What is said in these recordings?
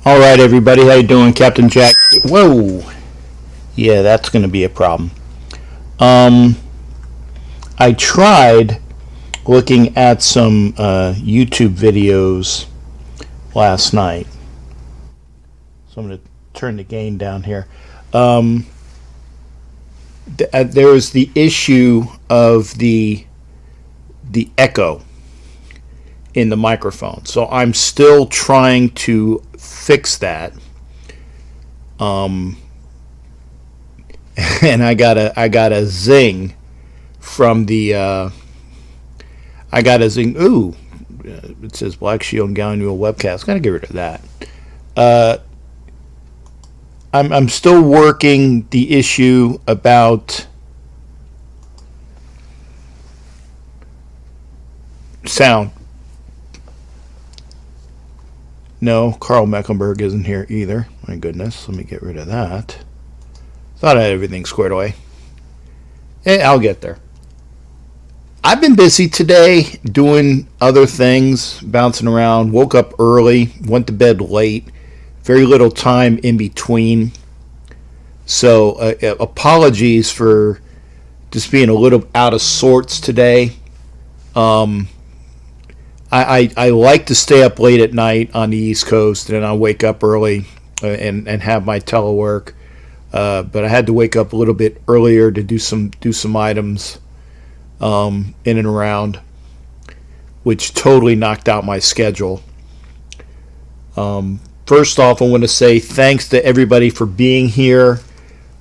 All right, everybody, how you doing? Captain Jack. Whoa. Yeah, that's going to be a problem. I tried looking at some YouTube videos last night. So I'm going to turn the gain down here. There was the issue of the echo in the microphone. So I'm still trying to fix that. And I got a zing from the I got a zing. Ooh, it says Black Shield and Gallinual webcast. Gotta get rid of that. I'm still working the issue about sound. No, Carl Mecklenburg isn't here either. My goodness, let me get rid of that. Thought I had everything squared away. I'll get there. I've been busy today doing other things, bouncing around. Woke up early, went to bed late. Very little time in between. So apologies for just being a little out of sorts today. I like to stay up late at night on the East Coast, and I wake up early and have my telework. But I had to wake up a little bit earlier to do some items in and around, which totally knocked out my schedule. First off, I want to say thanks to everybody for being here.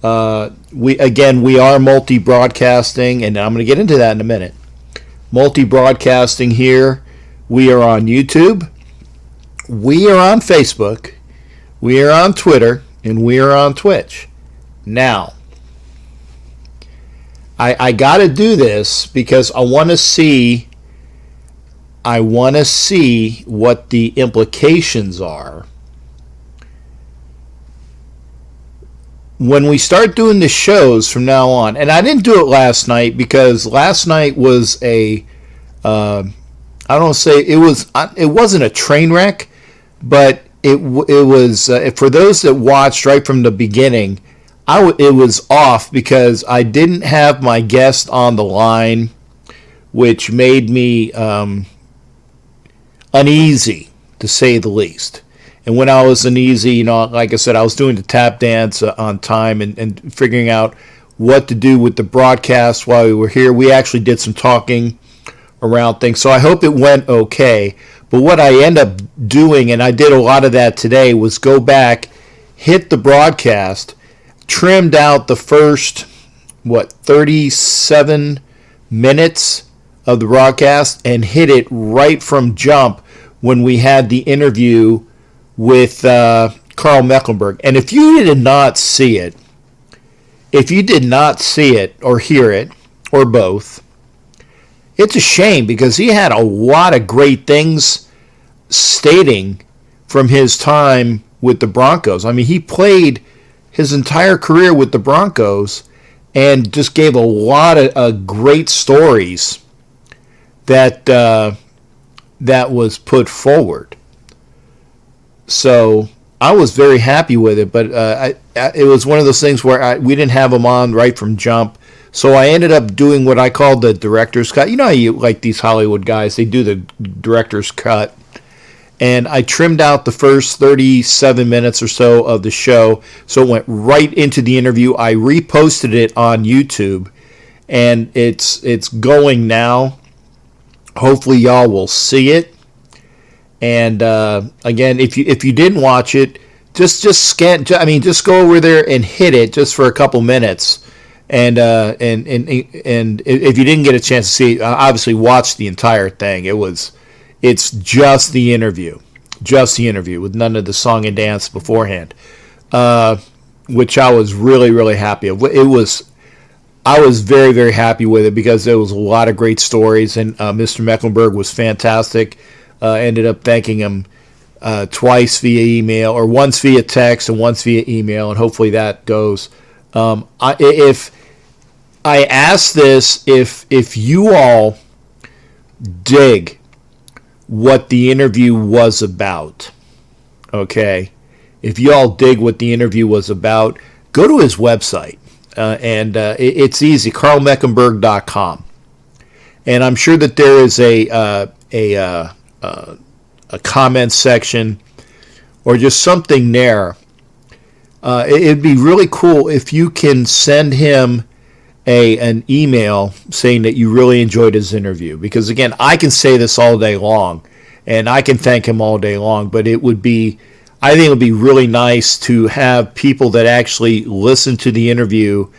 We are multi-broadcasting, and I'm going to get into that in a minute. Multi-broadcasting here. We are on YouTube. We are on Facebook. We are on Twitter, and we are on Twitch. Now, I got to do this because I want to see what the implications are when we start doing the shows from now on. And I didn't do it last night because last night was it wasn't a train wreck, but it was for those that watched right from the beginning. It was off because I didn't have my guest on the line, which made me uneasy, to say the least. And when I was uneasy, like I said, I was doing the tap dance on time and figuring out what to do with the broadcast while we were here. We actually did some talking around things, so I hope it went okay. But what I end up doing, and I did a lot of that today, was go back, hit the broadcast, trimmed out the first 37 minutes of the broadcast and hit it right from jump when we had the interview with Carl Mecklenburg. And if you did not see it or hear it or both, it's a shame because he had a lot of great things stating from his time with the Broncos. I mean, he played his entire career with the Broncos and just gave a lot of great stories that was put forward. So I was very happy with it, but it was one of those things where we didn't have him on right from jump. So I ended up doing what I call the director's cut. You know how you like these Hollywood guys, they do the director's cut. And I trimmed out the first 37 minutes or so of the show, so it went right into the interview. I reposted it on YouTube, and it's going now. Hopefully y'all will see it. And again, if you didn't watch it, just go over there and hit it just for a couple minutes. And if you didn't get a chance to see it, obviously watch the entire thing. It's just the interview with none of the song and dance beforehand, which I was really, really happy of. I was very, very happy with it because there was a lot of great stories, and Mr. Mecklenburg was fantastic. Ended up thanking him twice via email, or once via text and once via email, and hopefully that goes. If I ask this, if you all dig what the interview was about, okay, if you all dig what the interview was about, go to his website. It's easy, carlmecklenburg.com. And I'm sure that there is a comment section or just something there. It'd be really cool if you can send him an email saying that you really enjoyed his interview. Because, again, I can say this all day long, and I can thank him all day long, but I think it would be really nice to have people that actually listen to the interview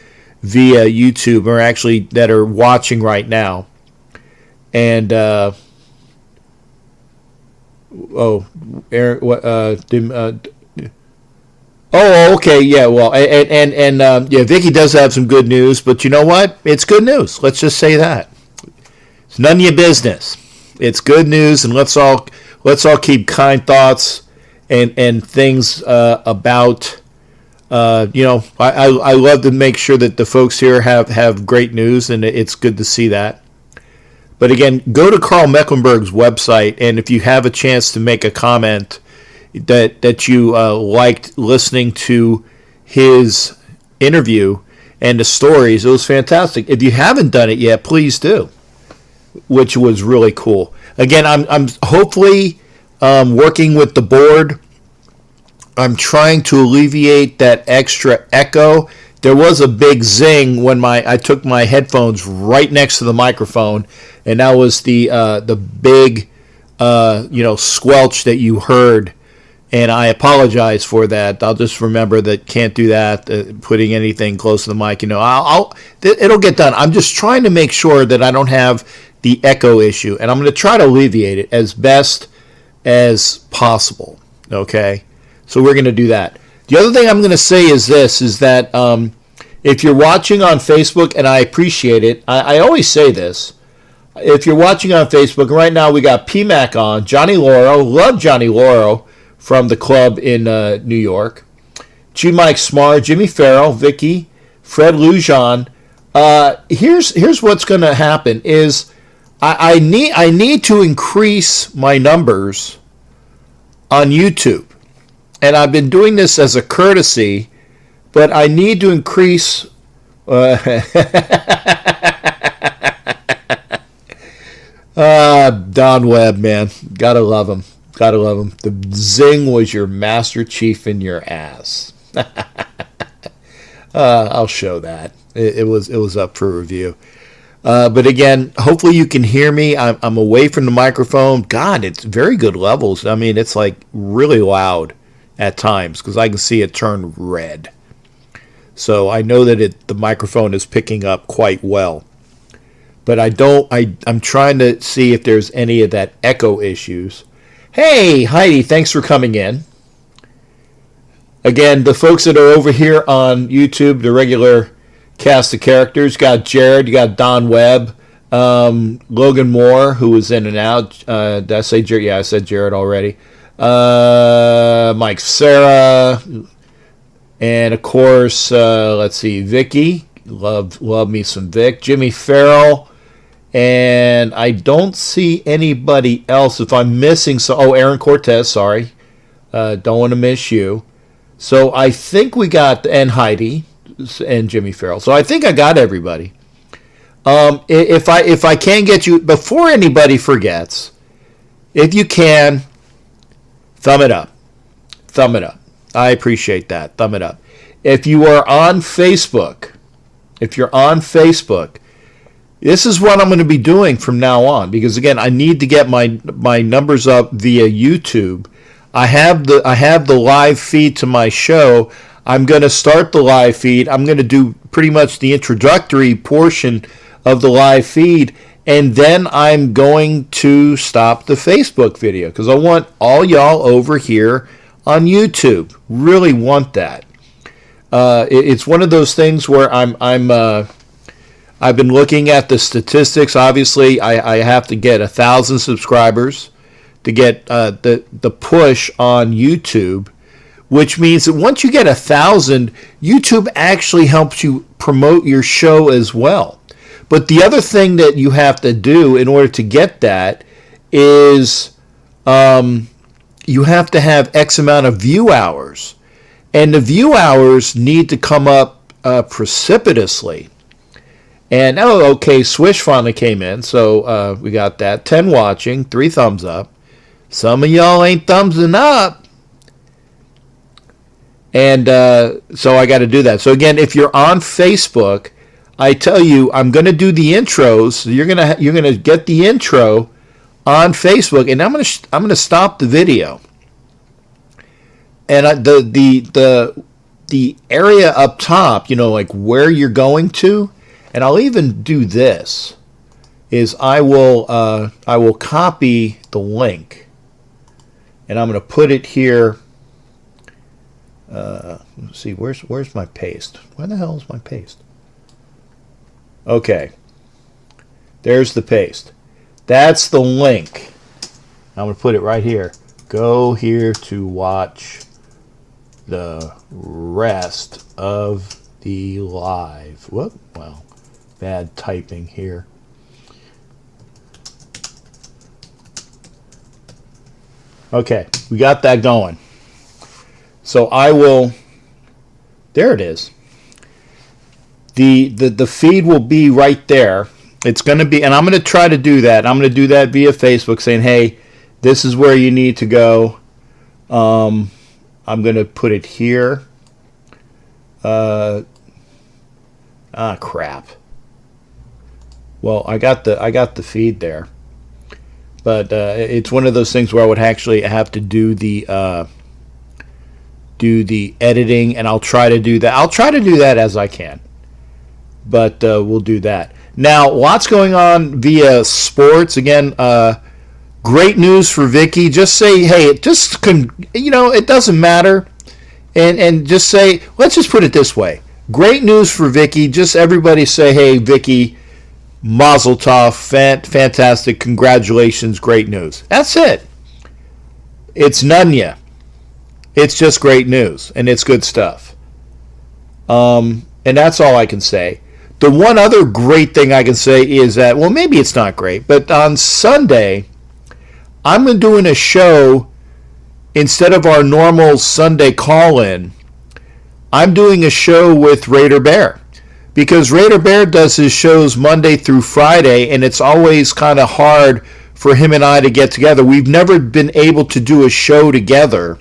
via YouTube or actually that are watching right now. And, Aaron, okay, yeah, well, yeah, Vicky does have some good news, but you know what? It's good news. Let's just say that. It's none of your business. It's good news, and let's all keep kind thoughts and things about. I love to make sure that the folks here have great news, and it's good to see that. But again, go to Carl Mecklenburg's website, and if you have a chance to make a comment that you liked listening to his interview and the stories, it was fantastic. If you haven't done it yet, please do, which was really cool. Again, I'm hopefully working with the board. I'm trying to alleviate that extra echo. There was a big zing when I took my headphones right next to the microphone, and that was the big squelch that you heard. And I apologize for that. I'll just remember that can't do that. Putting anything close to the mic, it'll get done. I'm just trying to make sure that I don't have the echo issue, and I'm going to try to alleviate it as best as possible. Okay, so we're going to do that. The other thing I'm going to say is this: is that if you're watching on Facebook, and I appreciate it, I always say this. If you're watching on Facebook, right now we got PMAC on, Johnny Lauro, love Johnny Lauro from the club in New York, G. Mike Smar, Jimmy Farrell, Vicky, Fred Lujan. Here's what's going to happen is I need to increase my numbers on YouTube. And I've been doing this as a courtesy, but I need to increase. Don Webb, man. Gotta love him. Gotta love him. The zing was your Master Chief in your ass. I'll show that. It was up for review. But again, hopefully you can hear me. I'm away from the microphone. God, it's very good levels. I mean, it's like really loud at times because I can see it turn red. So I know that the microphone is picking up quite well. But I'm trying to see if there's any of that echo issues. Hey, Heidi, thanks for coming in. Again, the folks that are over here on YouTube, the regular cast of characters, you got Jared, you got Don Webb, Logan Moore, who was in and out. Did I say Jared? Yeah, I said Jared already. Mike Sarah, and of course, let's see, Vicky. Love me some Vic. Jimmy Farrell. And I don't see anybody else. If I'm missing, Aaron Cortez, sorry. Don't want to miss you. So I think we got, and Heidi, and Jimmy Farrell. So I think I got everybody. If I can get you, before anybody forgets, if you can, thumb it up. Thumb it up. I appreciate that. Thumb it up. If you are on Facebook, this is what I'm going to be doing from now on, because again, I need to get my numbers up via YouTube. I have the live feed to my show. I'm going to start the live feed. I'm going to do pretty much the introductory portion of the live feed, and then I'm going to stop the Facebook video because I want all y'all over here on YouTube. Really want that. It's one of those things where I've been looking at the statistics. Obviously, I have to get 1,000 subscribers to get the push on YouTube, which means that once you get 1,000, YouTube actually helps you promote your show as well. But the other thing that you have to do in order to get that is you have to have X amount of view hours. And the view hours need to come up precipitously. And, okay, Swish finally came in, so we got that. 10 watching, 3 thumbs up. Some of y'all ain't thumbsing up. And so I got to do that. So, again, if you're on Facebook, I tell you, I'm going to do the intros. You're gonna get the intro on Facebook, and I'm gonna stop the video. And the area up top, like where you're going to, and I'll even do this, is I will copy the link, and I'm going to put it here. Let's see, where's my paste? Where the hell is my paste? Okay, there's the paste. That's the link. I'm going to put it right here. Go here to watch the rest of the live. Whoop, well, bad typing here. Okay, we got that going. So I will, there it is. The feed will be right there. It's going to be, and I'm going to try to do that. I'm going to do that via Facebook, saying, hey, this is where you need to go. I'm going to put it here. Crap. Well, I got the feed there, but it's one of those things where I would actually have to do the editing, and I'll try to do that. I'll try to do that as I can, but we'll do that. Now, lots going on via sports. Again, great news for Vicky. Just say, hey, it doesn't matter. And just say, let's just put it this way. Great news for Vicky. Just everybody say, hey, Vicky, mazel tov, fantastic, congratulations, great news. That's it. It's Nunya. It's just great news, and it's good stuff. And that's all I can say. The one other great thing I can say is that, well, maybe it's not great, but on Sunday, I'm doing a show instead of our normal Sunday call-in. I'm doing a show with Raider Bear, because Raider Bear does his shows Monday through Friday, and it's always kind of hard for him and I to get together. We've never been able to do a show together.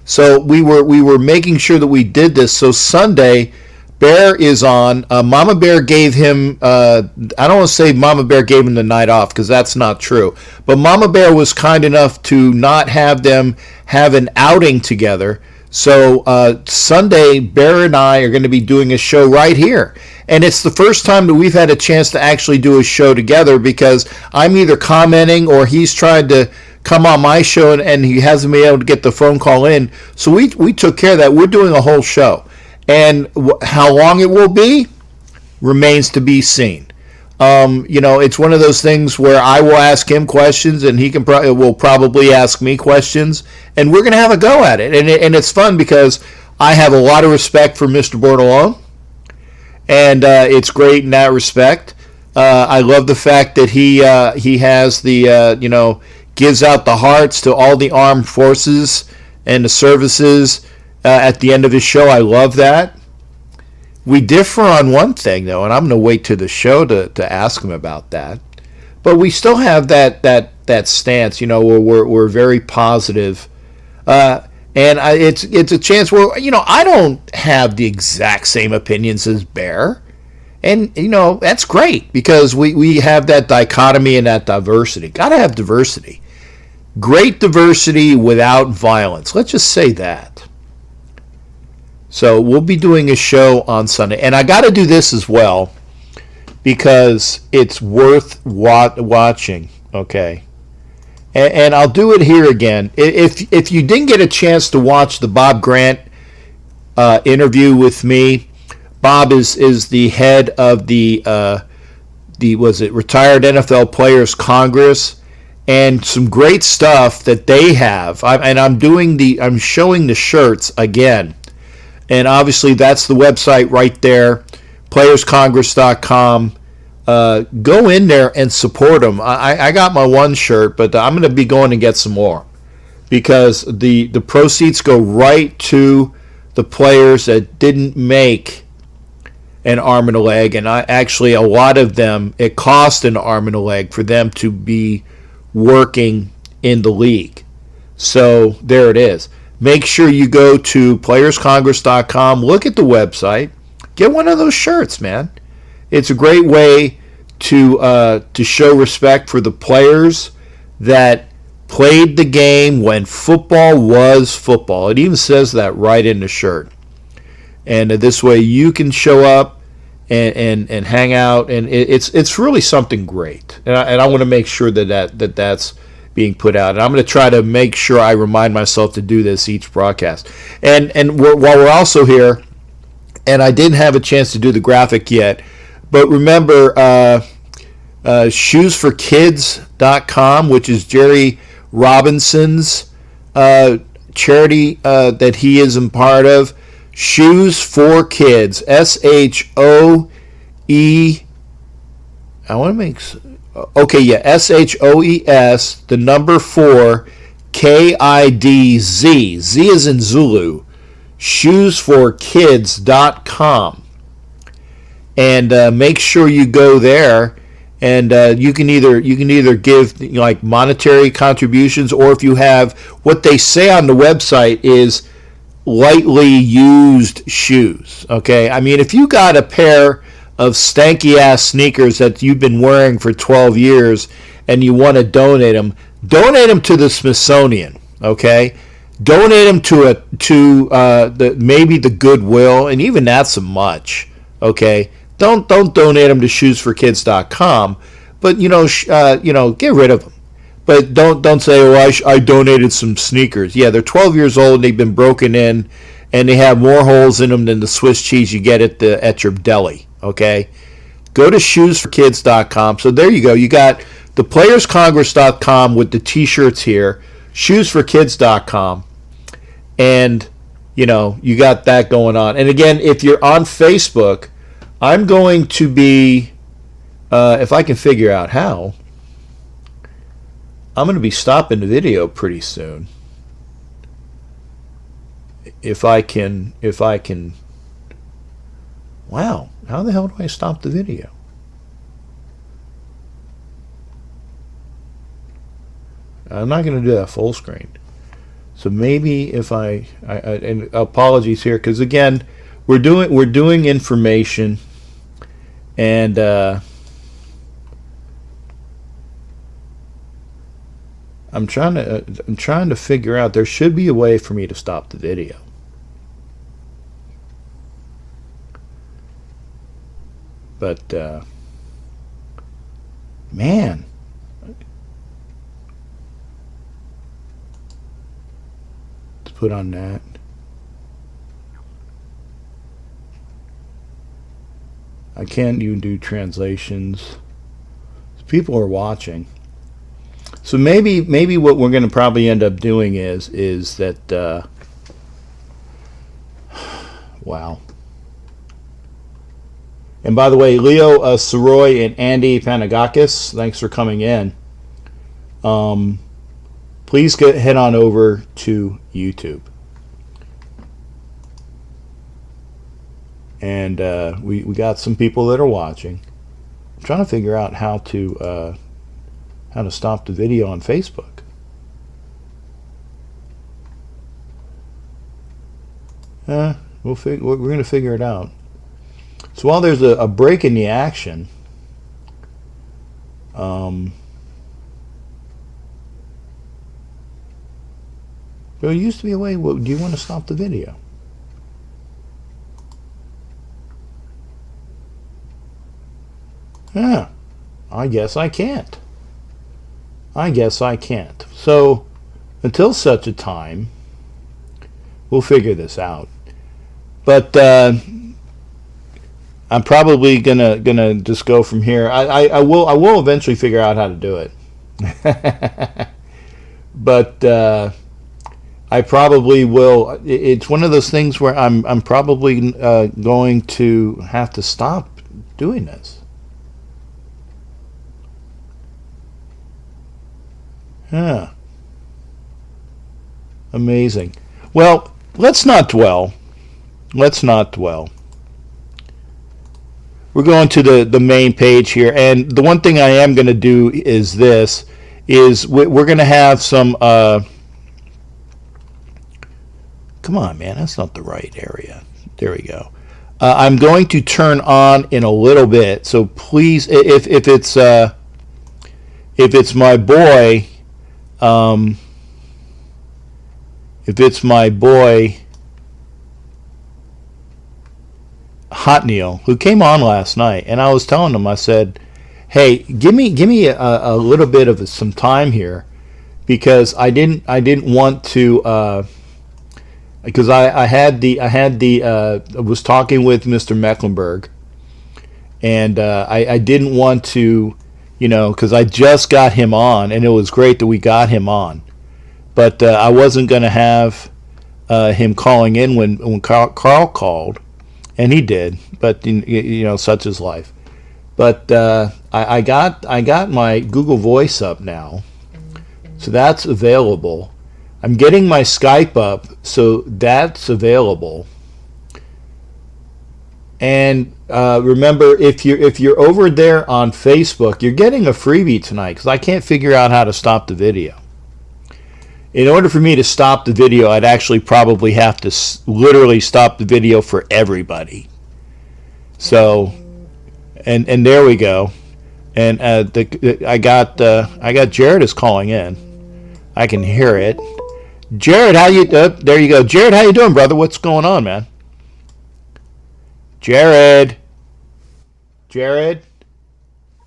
So we were making sure that we did this. So Sunday, Bear is on. Mama Bear gave him, I don't want to say Mama Bear gave him the night off, because that's not true. But Mama Bear was kind enough to not have them have an outing together. So Sunday, Bear and I are going to be doing a show right here. And it's the first time that we've had a chance to actually do a show together, because I'm either commenting or he's tried to come on my show and he hasn't been able to get the phone call in. So we took care of that. We're doing a whole show. And how long it will be remains to be seen. It's one of those things where I will ask him questions, and he will probably ask me questions, and we're going to have a go at it. And it's fun because I have a lot of respect for Mr. Bordelon, and it's great in that respect. I love the fact that he has the gives out the hearts to all the armed forces and the services. At the end of his show. I love that. We differ on one thing, though, and I'm going to wait to the show to ask him about that. But we still have that stance, where we're very positive. And it's a chance where, I don't have the exact same opinions as Bear. And, that's great, because we have that dichotomy and that diversity. Got to have diversity. Great diversity without violence. Let's just say that. So we'll be doing a show on Sunday. And I got to do this as well, because it's worth watching, okay? And I'll do it here again. If you didn't get a chance to watch the Bob Grant interview with me, Bob is the head of the Retired NFL Players Congress, and some great stuff that they have. I'm showing the shirts again. And obviously, that's the website right there, playerscongress.com. Go in there and support them. I got my one shirt, but I'm going to be going to get some more. because the proceeds go right to the players that didn't make an arm and a leg, and actually a lot of them, it cost an arm and a leg for them to be working in the league. So there it is. Make sure you go to playerscongress.com, look at the website, get one of those shirts, man. It's a great way to show respect for the players that played the game when football was football. It even says that right in the shirt. And this way you can show up and hang out, and it's really something great. And I want to make sure that's being put out. And I'm going to try to make sure I remind myself to do this each broadcast. And while we're also here, and I didn't have a chance to do the graphic yet, but remember shoesforkids.com, which is Jerry Robinson's charity that he is a part of. Shoes for Kids, SHOE. I want to make SHOES, the number 4, KIDZ. Z is in Zulu. Shoesforkids.com, and make sure you go there. And you can either give like monetary contributions, or if you have what they say on the website is lightly used shoes. Okay, I mean, if you got a pair of stanky ass sneakers that you've been wearing for 12 years and you want to donate them to the Smithsonian. Okay, donate them to maybe the Goodwill, and even that's a much. Okay. Don't donate them to shoesforkids.com, but get rid of them. But don't say, I donated some sneakers. Yeah, they're 12 years old and they've been broken in, and they have more holes in them than the Swiss cheese you get at your deli. Okay, go to shoesforkids.com. So there you go. You got the playerscongress.com with the T-shirts here, shoesforkids.com, and you got that going on. And again, if you're on Facebook, I'm going to be, if I can figure out how, I'm going to be stopping the video pretty soon. If I can, wow, how the hell do I stop the video? I'm not going to do that full screen. So maybe if and apologies here, because again, we're doing information. And I'm trying to figure out. There should be a way for me to stop the video. But man, let's put on that. I can't even do translations. People are watching. So maybe what we're going to probably end up doing is that wow. And by the way, Leo Soroy and Andy Panagakis, thanks for coming in. Please head on over to YouTube. And we got some people that are watching. I'm trying to figure out how to stop the video on Facebook. We're going to figure it out. So while there's a break in the action, there used to be a way. Do you want to stop the video? Yeah, I guess I can't. So until such a time, we'll figure this out. But I'm probably gonna just go from here. I will eventually figure out how to do it. But I probably will. It's one of those things where I'm probably going to have to stop doing this. Yeah. Amazing. Well, let's not dwell. Let's not dwell. We're going to the main page here, and the one thing I am going to do is this: is we're going to have some. Come on, man, that's not the right area. There we go. I'm going to turn on in a little bit, so please, if it's my boy, um, if it's my boy Hot Neil, who came on last night, and I was telling him, I said, "Hey, give me a little bit of some time here, because I didn't want to, because I was talking with Mr. Mecklenburg, and I didn't want to, because I just got him on, and it was great that we got him on, but I wasn't going to have him calling in when Carl called, and he did, but such is life. But I got my Google Voice up now, so that's available. I'm getting my Skype up, so that's available. And remember, if you're over there on Facebook, you're getting a freebie tonight, because I can't figure out how to stop the video. In order for me to stop the video, I'd actually probably have to literally stop the video for everybody. So, and there we go. And I got Jared is calling in. I can hear it. Jared, how you? There you go, Jared. How you doing, brother? What's going on, man? Jared. Jared.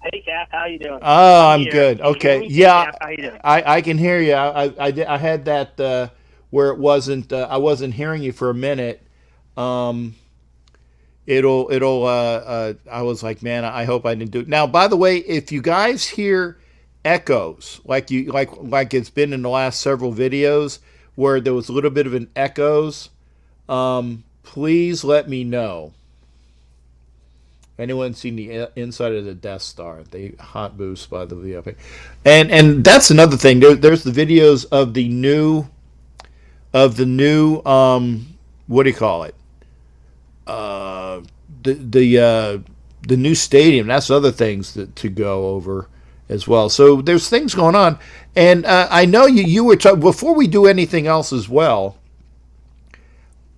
Hey, Cap, how you doing? Oh, I'm here. good. Can you hear Okay, me? yeah, Cap, how you doing? I can hear you. I had that where it wasn't. I wasn't hearing you for a minute. Um, I was like, man, I hope I didn't do it. Now, by the way, if you guys hear echoes like it's been in the last several videos where there was a little bit of an echoes, please let me know. Anyone seen the inside of the Death Star? The hot boost by the VIP, and that's another thing. There's the videos of the new what do you call it? The new stadium. That's other things to go over as well. So there's things going on, and I know you were talking before we do anything else as well.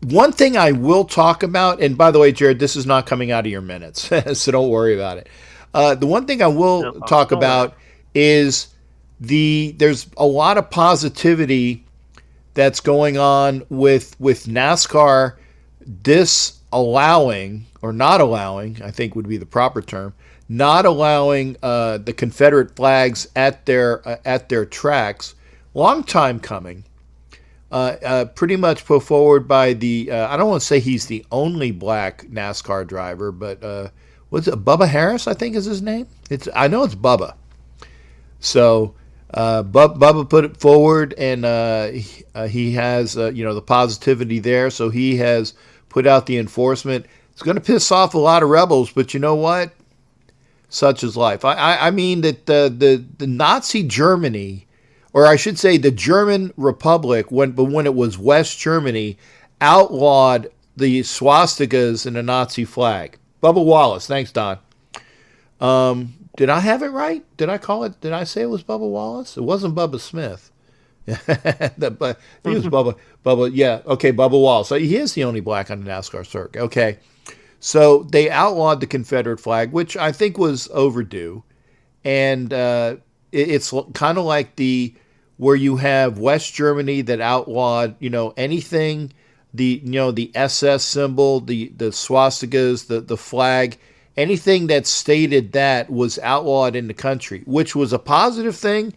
One thing I will talk about, and by the way, Jared, this is not coming out of your minutes, so don't worry about it. The one thing I will talk about is there's a lot of positivity that's going on with NASCAR disallowing, or not allowing, I think would be the proper term, not allowing the Confederate flags at their tracks. Long time coming. Pretty much put forward by I don't want to say he's the only black NASCAR driver, but what's it, Bubba Harris, I think is his name? I know it's Bubba. So Bubba put it forward, and he has the positivity there. So he has put out the enforcement. It's going to piss off a lot of rebels, but you know what? Such is life. I mean that the Nazi Germany, or I should say the German Republic, when it was West Germany, outlawed the swastikas in the Nazi flag. Bubba Wallace. Thanks, Don. Did I have it right? Did I say it was Bubba Wallace? It wasn't Bubba Smith. But he was Bubba, yeah, okay, Bubba Wallace. So he is the only black on the NASCAR circuit. Okay. So they outlawed the Confederate flag, which I think was overdue. And it's kind of like where you have West Germany that outlawed, anything, the SS symbol, the swastikas, the flag, anything that stated that was outlawed in the country, which was a positive thing,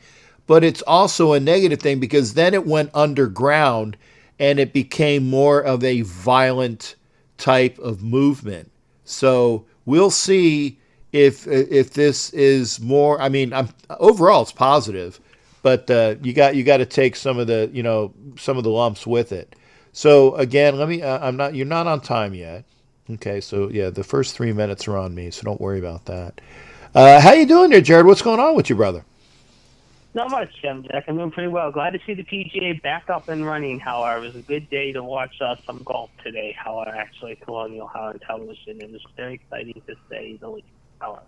but it's also a negative thing because then it went underground and it became more of a violent type of movement. So we'll see if this is more. I mean, overall it's positive, but you got to take some of the lumps with it. So again, you're not on time yet. Okay, so yeah, the first 3 minutes are on me, so don't worry about that. How you doing there, Jared? What's going on with you, brother? Not much, Jack. I'm doing pretty well. Glad to see the PGA back up and running. However, it was a good day to watch some golf today. However, actually, Colonial on television. It was very exciting to say the least. However,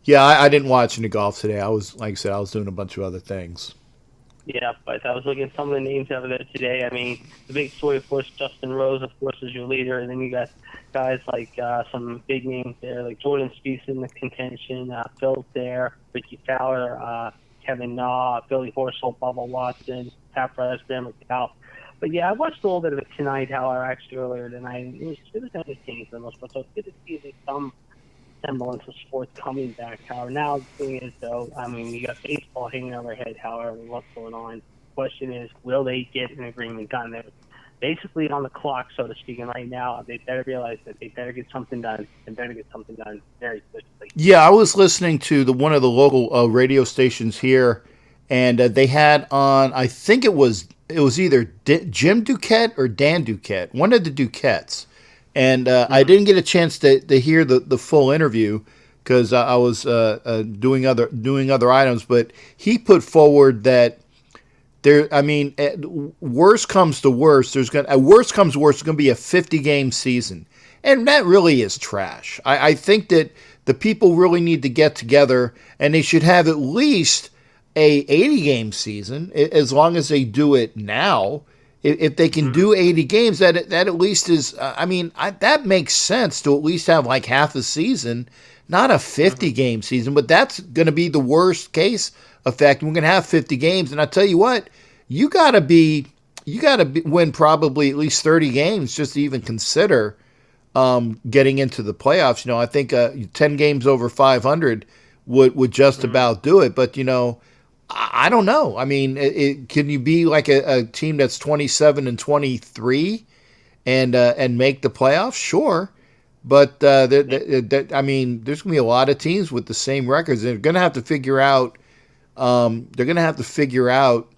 Yeah, I didn't watch any golf today. I was, like I said, I was doing a bunch of other things. yeah, but I was looking at some of the names over there today. I mean, the big story, of course, Justin Rose, of course, is your leader, and then you got guys like some big names there, like Jordan Spieth in the contention, Phil's there, Ricky Fowler, Kevin Na, Billy Horschel, Bubba Watson, Pat Perez, Graham McDowell. But yeah, I watched a little bit of it tonight, however, actually earlier tonight. It was entertaining for the most part, so it's good to see that some semblance of sports coming back. However, now the thing is, though, I mean, you got baseball hanging over their head, however, what's going on? The question is, will they get an agreement done? They're basically on the clock, so to speak, and right now they better realize that they better get something done and better get something done very quickly. Yeah, I was listening to one of the local radio stations here, and they had on. I think it was either Jim Duquette or Dan Duquette, one of the Duquettes, and I didn't get a chance to hear the full interview because I was doing other items. But he put forward that there. I mean, worst comes to worst, worst comes to worst, it's going to be a 50-game season, and that really is trash. I think that the people really need to get together, and they should have at least a 80-game season, as long as they do it now. If they can do 80 games, that at least is, that makes sense to at least have like half a season, not a 50-game season, but that's going to be the worst case effect. We're going to have 50 games, and I tell you what, you got to win probably at least 30 games just to even consider getting into the playoffs. I think 10 games over 500 would just about do it, but I don't know. I mean, can you be like a team that's 27-23 and make the playoffs? Sure, but I mean, there's gonna be a lot of teams with the same records. They're gonna have to figure out. They're gonna have to figure out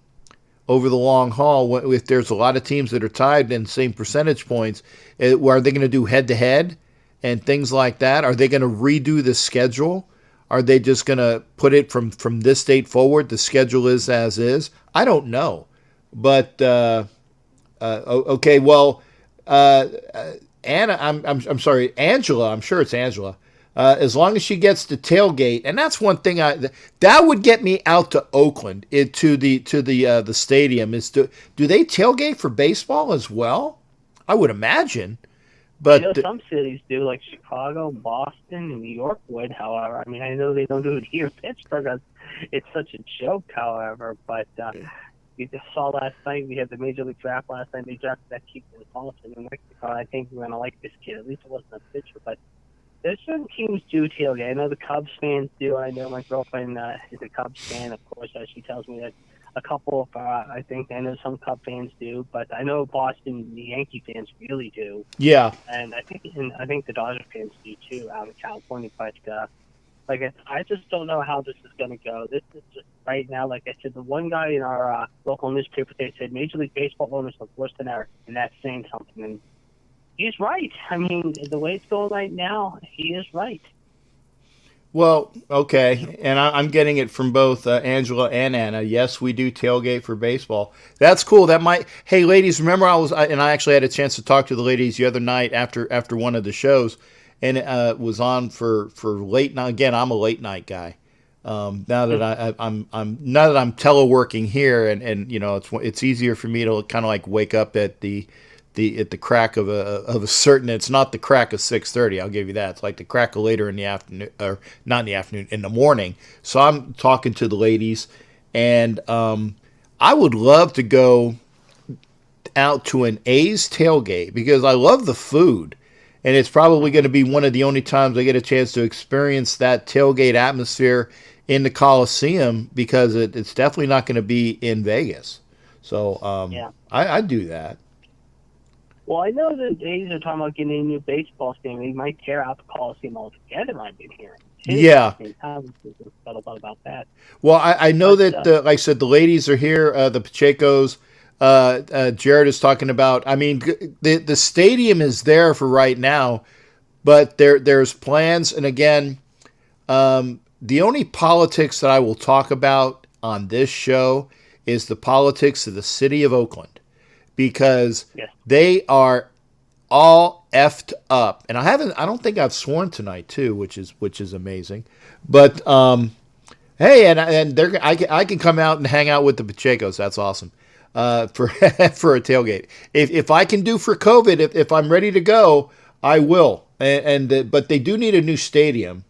over the long haul if there's a lot of teams that are tied in the same percentage points. Are they going to do head to head and things like that? Are they going to redo the schedule? Are they just going to put it from this date forward? The schedule is as is. I don't know, but okay. Well, Anna, I'm sorry, Angela. I'm sure it's Angela. As long as she gets the tailgate, and that's one thing that would get me out to Oakland to the stadium. Do they tailgate for baseball as well? I would imagine. But I know some cities do, like Chicago, Boston, and New York would, however. I mean, I know they don't do it here in Pittsburgh. It's such a joke, however. But you just saw last night, we had the Major League Draft last night. They drafted that kid in Boston, New Mexico. I think we're going to like this kid. At least it wasn't a pitcher. But there's certain teams do tailgate. I know the Cubs fans do. I know my girlfriend is a Cubs fan, of course. She tells me that a couple of, I know some Cub fans do, but I know Boston, the Yankee fans really do. Yeah. And I think the Dodger fans do too, out in California. But I just don't know how this is going to go. This is just right now, like I said, the one guy in our local newspaper, they said Major League Baseball owners look worse than ever, and that's saying something. And he's right. I mean, the way it's going right now, he is right. Well, okay, and I'm getting it from both Angela and Anna. Yes, we do tailgate for baseball. That's cool. Hey, ladies, remember I actually had a chance to talk to the ladies the other night after one of the shows, and it was on for late night. Again, I'm a late night guy. Now that I'm teleworking here, and it's easier for me to kind of like wake up at the crack of a certain. It's not the crack of 6:30. I'll give you that. It's like the crack of later in the afternoon, or not in the afternoon, in the morning. So I'm talking to the ladies, and I would love to go out to an A's tailgate because I love the food, and it's probably going to be one of the only times I get a chance to experience that tailgate atmosphere in the Coliseum because it's definitely not going to be in Vegas. So Yeah. I'd do that. Well, I know the A's are talking about getting a new baseball stadium. They might tear out the Coliseum altogether, I've been hearing. Yeah. About that. Well, I know that, like I said, the ladies are here, the Pachecos. Jared is talking about, I mean, the stadium is there for right now, but there's plans. And again, the only politics that I will talk about on this show is the politics of the city of Oakland, because Yes. they are all effed up. And I don't think I've sworn tonight too, which is amazing. But hey, and I can come out and hang out with the Pachecos. That's awesome. For for a tailgate. If I can do for COVID, if I'm ready to go, I will. But they do need a new stadium.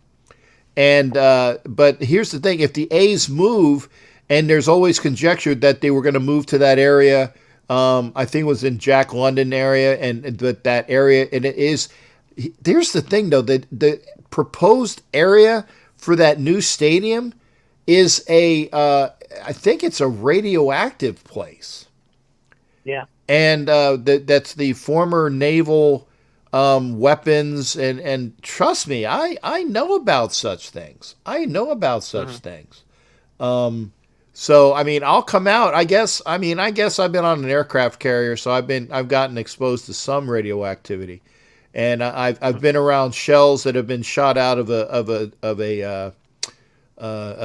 And but here's the thing: if the A's move, and there's always conjecture that they were going to move to that area. I think it was in Jack London area, and that area, and it is. There's the thing, though: the proposed area for that new stadium is I think it's a radioactive place. Yeah. And that's the former naval weapons, and trust me, I know about such things. I know about such things. So I mean, I'll come out. I guess I've been on an aircraft carrier, so I've gotten exposed to some radioactivity, and I've been around shells that have been shot out of a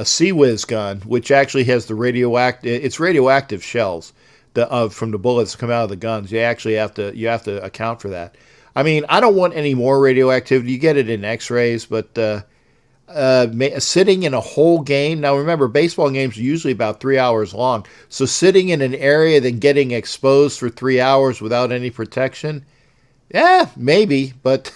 Sea Whiz gun, which actually has the radioactive. It's radioactive shells from the bullets that come out of the guns. You actually have to account for that. I mean, I don't want any more radioactivity. You get it in X-rays, but sitting in a whole game. Now, remember, baseball games are usually about 3 hours long. So sitting in an area, then getting exposed for 3 hours without any protection, yeah, maybe. But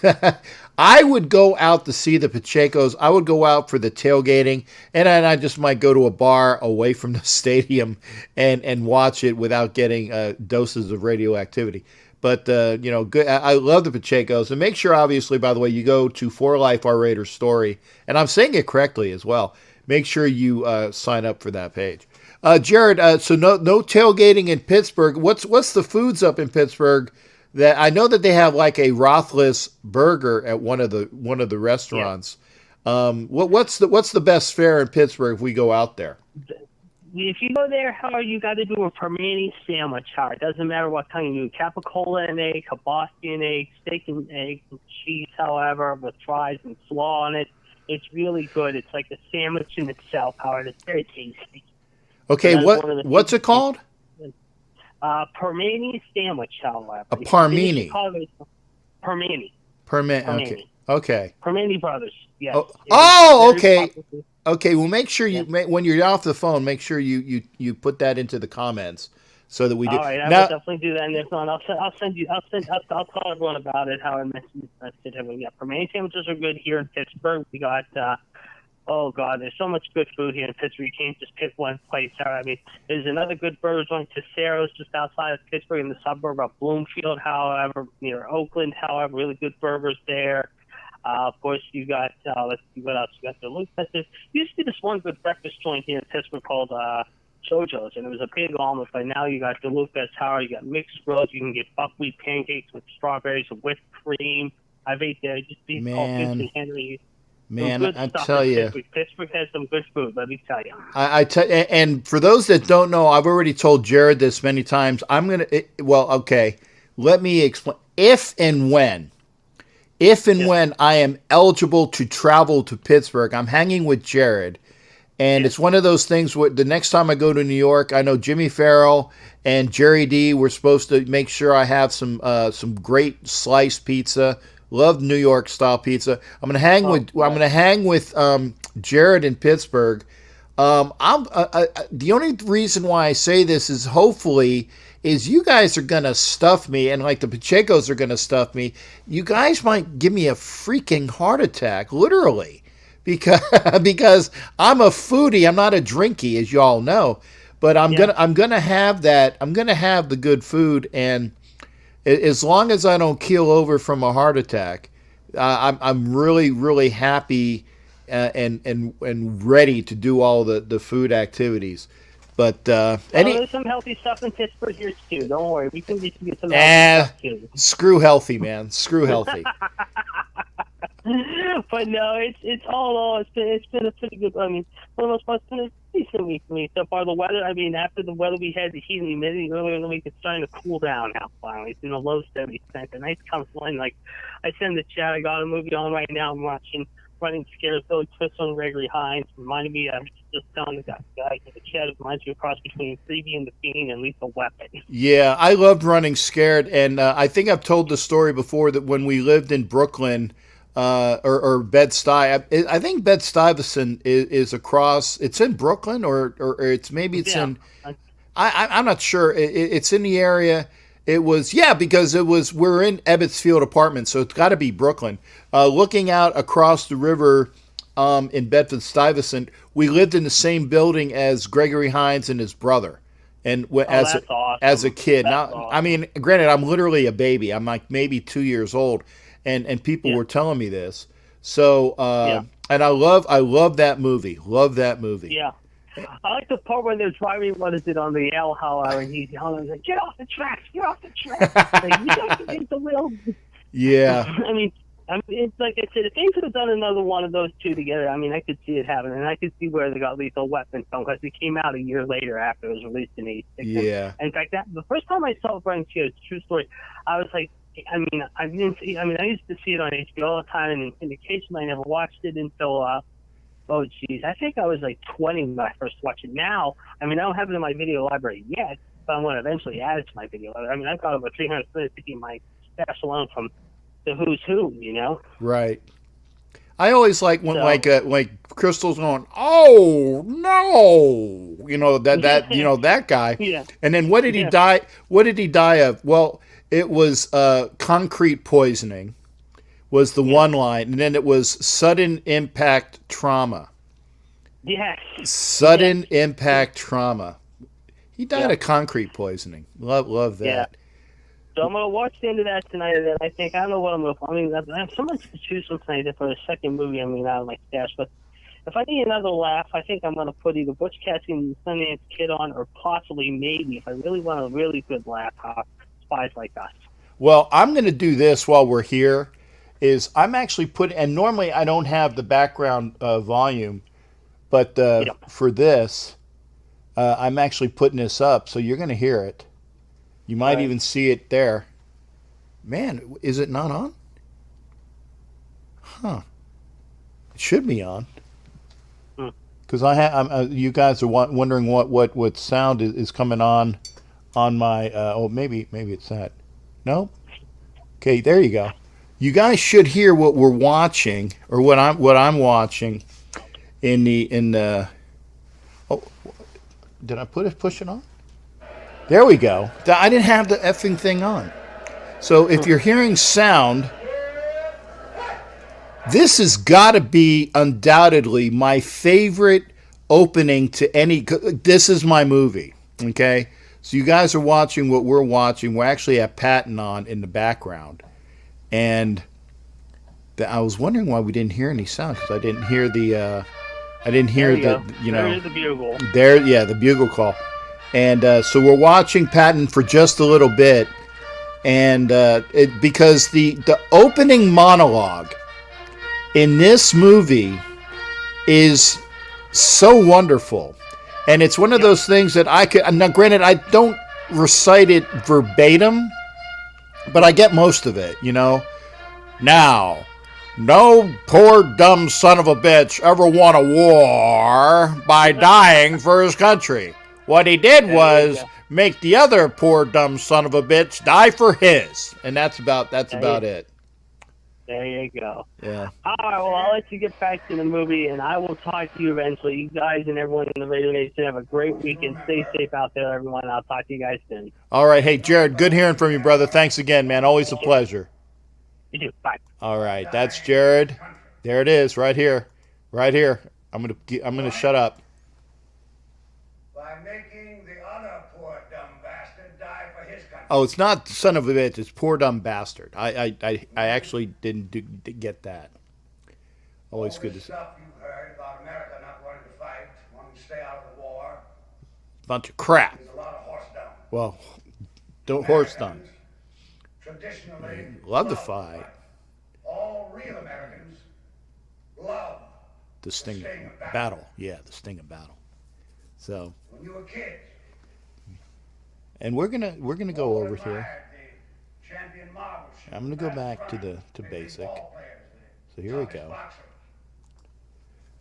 I would go out to see the Pachecos. I would go out for the tailgating, and I just might go to a bar away from the stadium and watch it without getting doses of radioactivity. But, good. I love the Pachecos. And make sure, obviously, by the way, you go to For Life Our Raiders story. And I'm saying it correctly as well. Make sure you sign up for that page. Jared, so no tailgating in Pittsburgh. What's the foods up in Pittsburgh? That I know that they have like a Rothless burger at one of the restaurants. Yeah. What's the best fare in Pittsburgh if we go out there? If you go there, Howard, you got to do a permani sandwich, Howard. It doesn't matter what kind you do. Capicola and egg, kielbasa and egg, steak and egg, and cheese, however, with fries and slaw on it. It's really good. It's like a sandwich in itself, Howard. It's very tasty. Okay, what's it called? Permani sandwich, however. A parmini. Permani. Permani. Okay. Permani Brothers. Yes. Okay. Okay. Well, make sure when you're off the phone, make sure you put that into the comments so that we do. All right, I will definitely do that. And if not, I'll tell everyone about it. How I mentioned permani sandwiches are good here in Pittsburgh. We got. Oh, God, there's so much good food here in Pittsburgh. You can't just pick one place. I mean, there's another good burger joint, Caseros, just outside of Pittsburgh in the suburb of Bloomfield, however, near Oakland, however, really good burgers there. Of course, you got, let's see what else. You got the Luke. There used to be this one good breakfast joint here in Pittsburgh called JoJo's, and it was a big omelet, but now you got DeLuca's Tower, you got mixed grilled, you can get buckwheat pancakes with strawberries and whipped cream. I've ate there. Just these called Vincent Henry. Man, I tell you, Pittsburgh has some good food. Let me tell you. And for those that don't know, I've already told Jared this many times. Okay. Let me explain. If and when I am eligible to travel to Pittsburgh, I'm hanging with Jared, and it's one of those things where the next time I go to New York, I know Jimmy Farrell and Jerry D. We're supposed to make sure I have some great sliced pizza. Love New York style pizza. I'm gonna hang with Jared in Pittsburgh. The only reason why I say this is hopefully is you guys are gonna stuff me, and like the Pachecos are gonna stuff me. You guys might give me a freaking heart attack, literally, because I'm a foodie. I'm not a drinky, as you all know, but I'm gonna have that. I'm gonna have the good food, and as long as I don't keel over from a heart attack, I'm really, really happy and ready to do all the food activities. But there's some healthy stuff in Pittsburgh here too. Don't worry, we can get some healthy stuff too. Screw healthy, man. Screw healthy. But no, it's all it's been a pretty good. I mean, for the most part, it's been a decent week for me so far. The weather, I mean, after the weather we had, the heat and humidity earlier in the week, it's starting to cool down now. Finally, it's in the low 70s. The nice comes in. Like I said in the chat, I got a movie on right now. I'm watching running scared. Billy Crystal and Gregory Hines reminded me. I was just telling the guy in the chat. It reminds me of a cross between Freebie and the Fiend and Lethal Weapon. Yeah, I loved Running Scared, and I think I've told the story before that when we lived in Brooklyn, or Bed-Stuy, I think Bed-Stuyvesant is across. It's in Brooklyn, or it's maybe it's Yeah. in. I'm not sure. It's in the area. It was, yeah, because we're in Ebbets Field Apartments, so it's got to be Brooklyn. Looking out across the river, in Bedford Stuyvesant, we lived in the same building as Gregory Hines and his brother, and Oh, that's awesome. as a kid. That's Now, I awesome. mean, granted, I'm literally a baby. I'm like maybe 2 years old, and people Yeah. were telling me this. So, Yeah. and I love that movie. Love that movie. Yeah. I like the part when they're driving, what is it, on the L Holler, and he's yelling, like, get off the tracks, get off the tracks. Like, you got to get the wheel. Yeah, I mean, it's like I said, if they could have done another one of those two together, I mean, I could see it happening, and I could see where they got Lethal Weapon from, because it came out a year later after it was released in '86. yeah. And in fact, the first time I saw Brian Keogh's True Story, I was like, I used to see it on HBO all the time, and in syndication, I never watched it until, oh, geez, I think I was like 20 when I first watched it. Now, I don't have it in my video library yet, but I'm going to eventually add it to my video library. I've got over 350 in my stash alone from the Who's Who, Right. I always like when So, like Crystal's going, oh no, that guy. yeah, And then what did he yeah, die? What did he die of? Well, it was concrete poisoning was the yeah, one line, and then it was sudden impact trauma. yes, yes, Sudden impact trauma. He died yeah, of concrete poisoning. Love yeah. that. So I'm going to watch the end of that tonight, and then I don't know what I'm going to, I have so much to choose from tonight for a second movie, out of my stash, but if I need another laugh, I think I'm going to put either Butch Cassidy and the Sundance Kid on, or possibly, maybe, if I really want a really good laugh, Spies Like Us. Well, I'm going to do this while we're here. Is I'm actually putting, and normally I don't have the background volume, but Yep. for this, I'm actually putting this up, so you're going to hear it. You All might right. even see it there. Man, is it not on? Huh? It should be on. Hmm. Because you guys are wondering what sound is coming on my. Maybe it's that. No. Okay, there you go. You guys should hear what we're watching, or what I'm watching in the. Oh, did I push it on? There we go. I didn't have the effing thing on. So if you're hearing sound, this has got to be undoubtedly my favorite opening to any. This is my movie. Okay, so you guys are watching what we're watching. We actually have Patton on in the background, and I was wondering why we didn't hear any sound, because I didn't hear the. I didn't There hear you go. the. There's the bugle. There, yeah, the bugle call. And so we're watching Patton for just a little bit, and because the opening monologue in this movie is so wonderful, and it's one of those things that I could. Now, granted, I don't recite it verbatim, but I get most of it. Now, no poor dumb son of a bitch ever won a war by dying for his country. What he did There you was go. make the other poor dumb son of a bitch die for his, and that's about There it. There you go. Yeah. All right, well, I'll let you get back to the movie, and I will talk to you eventually. You guys and everyone in the Radio Nation have a great weekend. Stay safe out there, everyone. I'll talk to you guys soon. All right. Hey, Jared, good hearing from you, brother. Thanks again, man. Always a pleasure. You too. Bye. All right. That's Jared. There it is, right here. Right here. I'm gonna shut up. By making the other poor dumb bastard die for his country. Oh, it's not son of a bitch. It's poor dumb bastard. I actually didn't get that. Always All good to this see. stuff you've heard about America not wanting to fight, wanting to stay out of the war, Bunch of crap. is a lot of horse dung. Well, don't horse dung. Traditionally Love to love fight. All real Americans love The sting sting of of battle. Yeah, the sting of battle. So, when you were kids. and we're gonna go all over admired here. the champion marble shoot, I'm gonna go fast back to runner, the big basic. ball players, the So here we toughest go. boxer.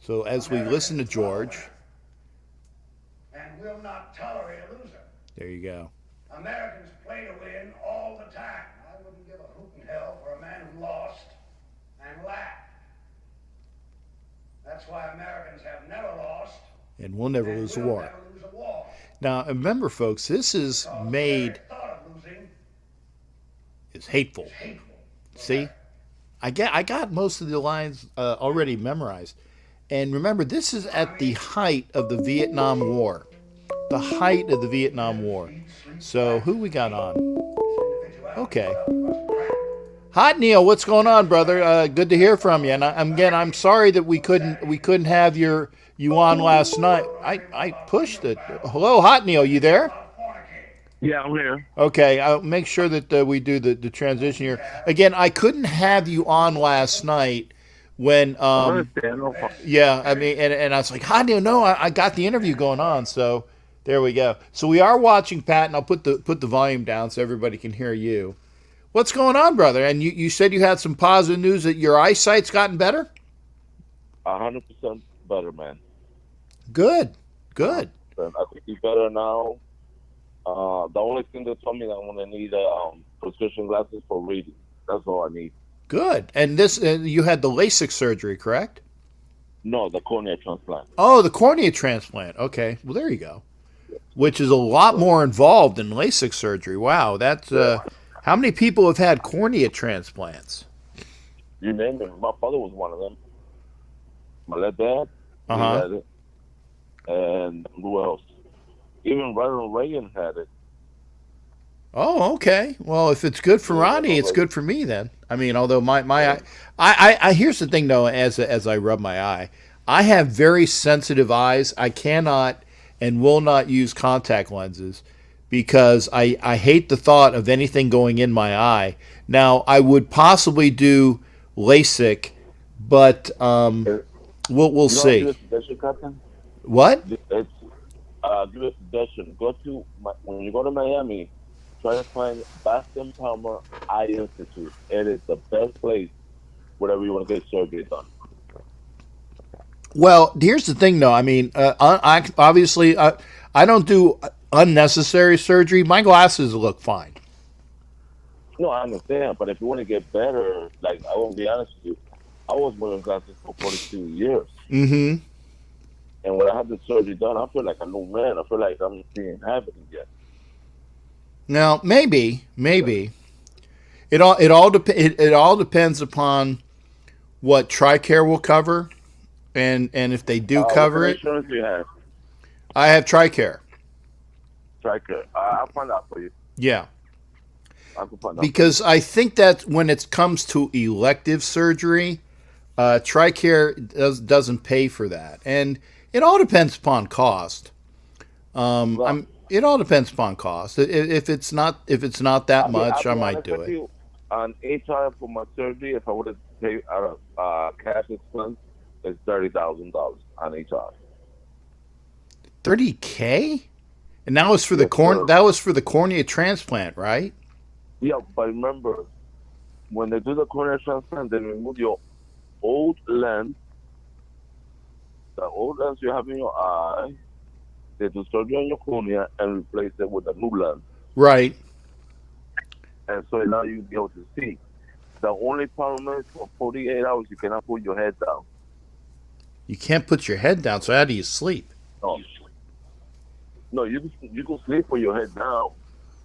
So as we listen to George, and will not tolerate a loser. there you go. Americans play to win all the time. I wouldn't give a hoot in hell for a man who lost and laughed. That's why Americans have never lost And we'll never and lose a will war. never lose a war. Now, remember, folks, this is Because the made very thought of losing is hateful. is hateful. See, I got most of the lines already memorized. And remember, this is at the height of the Vietnam War. The height of the Vietnam War. So who we got on? Okay. Hot Neil, what's going on, brother? Good to hear from you. And I'm sorry that we couldn't have you on last night. I pushed it. Hello, Hot Neil, you there? Yeah, I'm here. Okay, I'll make sure that we do the transition here. Again, I couldn't have you on last night when I understand. No problem. yeah, I mean, and I was like, Hot Neil, no, I got the interview going on, so there we go. So we are watching Pat, and I'll put the volume down so everybody can hear you. What's going on, brother? And you said you had some positive news that your eyesight's gotten better? 100% better, man. Good, good. And I think he's better now. The only thing they told me that I'm gonna need prescription glasses for reading. That's all I need. Good. And this, you had the LASIK surgery, correct? No, the cornea transplant. Oh, the cornea transplant. Okay. Well, there you go. Which is a lot more involved than LASIK surgery. Wow. That's how many people have had cornea transplants? You name it. My father was one of them. My late dad, he Uh-huh. had it. And who else? Even Ronald Reagan had it. Oh, okay. Well, if it's good for Ronnie, it's good for me then. I mean, although my eye, I here's the thing though, as I rub my eye, I have very sensitive eyes. I cannot and will not use contact lenses because I hate the thought of anything going in my eye. Now, I would possibly do LASIK, but we'll You know, see. give a suggestion, Captain. What? It's give a suggestion. When you go to Miami, try to find Baston Palmer Eye Institute. It is the best place whenever you want to get surgery done. Well, here's the thing, though. I mean, obviously, I don't do unnecessary surgery. My glasses look fine. No, I understand, but if you want to get better, like I won't be honest with you, I was wearing glasses for 42 years, Mm-hmm. and when I had the surgery done, I feel like a new man. I feel like I'm seeing heaven again. Now, maybe it all depends upon what TRICARE will cover, and if they do cover What it, insurance do you have? I have TRICARE. TRICARE. I'll find out for you. Yeah, I can find out. because I think that when it comes to elective surgery, TRICARE doesn't pay for that, and it all depends upon cost. Well, It all depends upon cost. If it's not that I'll much, be I might honest do with it. you, on HR for my surgery, if I would have paid out of cash expense, it's $30,000 on HR. 30K, and that was for the Yes, sir. That was for the cornea transplant, right? Yeah, but remember, when they do the cornea transplant, they remove your old lens, the old lens you have in your eye. They do surgery on your cornea and replace it with a new lens. Right. And so now you'll be able to see. The only problem is for 48 hours, you cannot put your head down. You can't put your head down, so how do you sleep? No, you can sleep with your head down.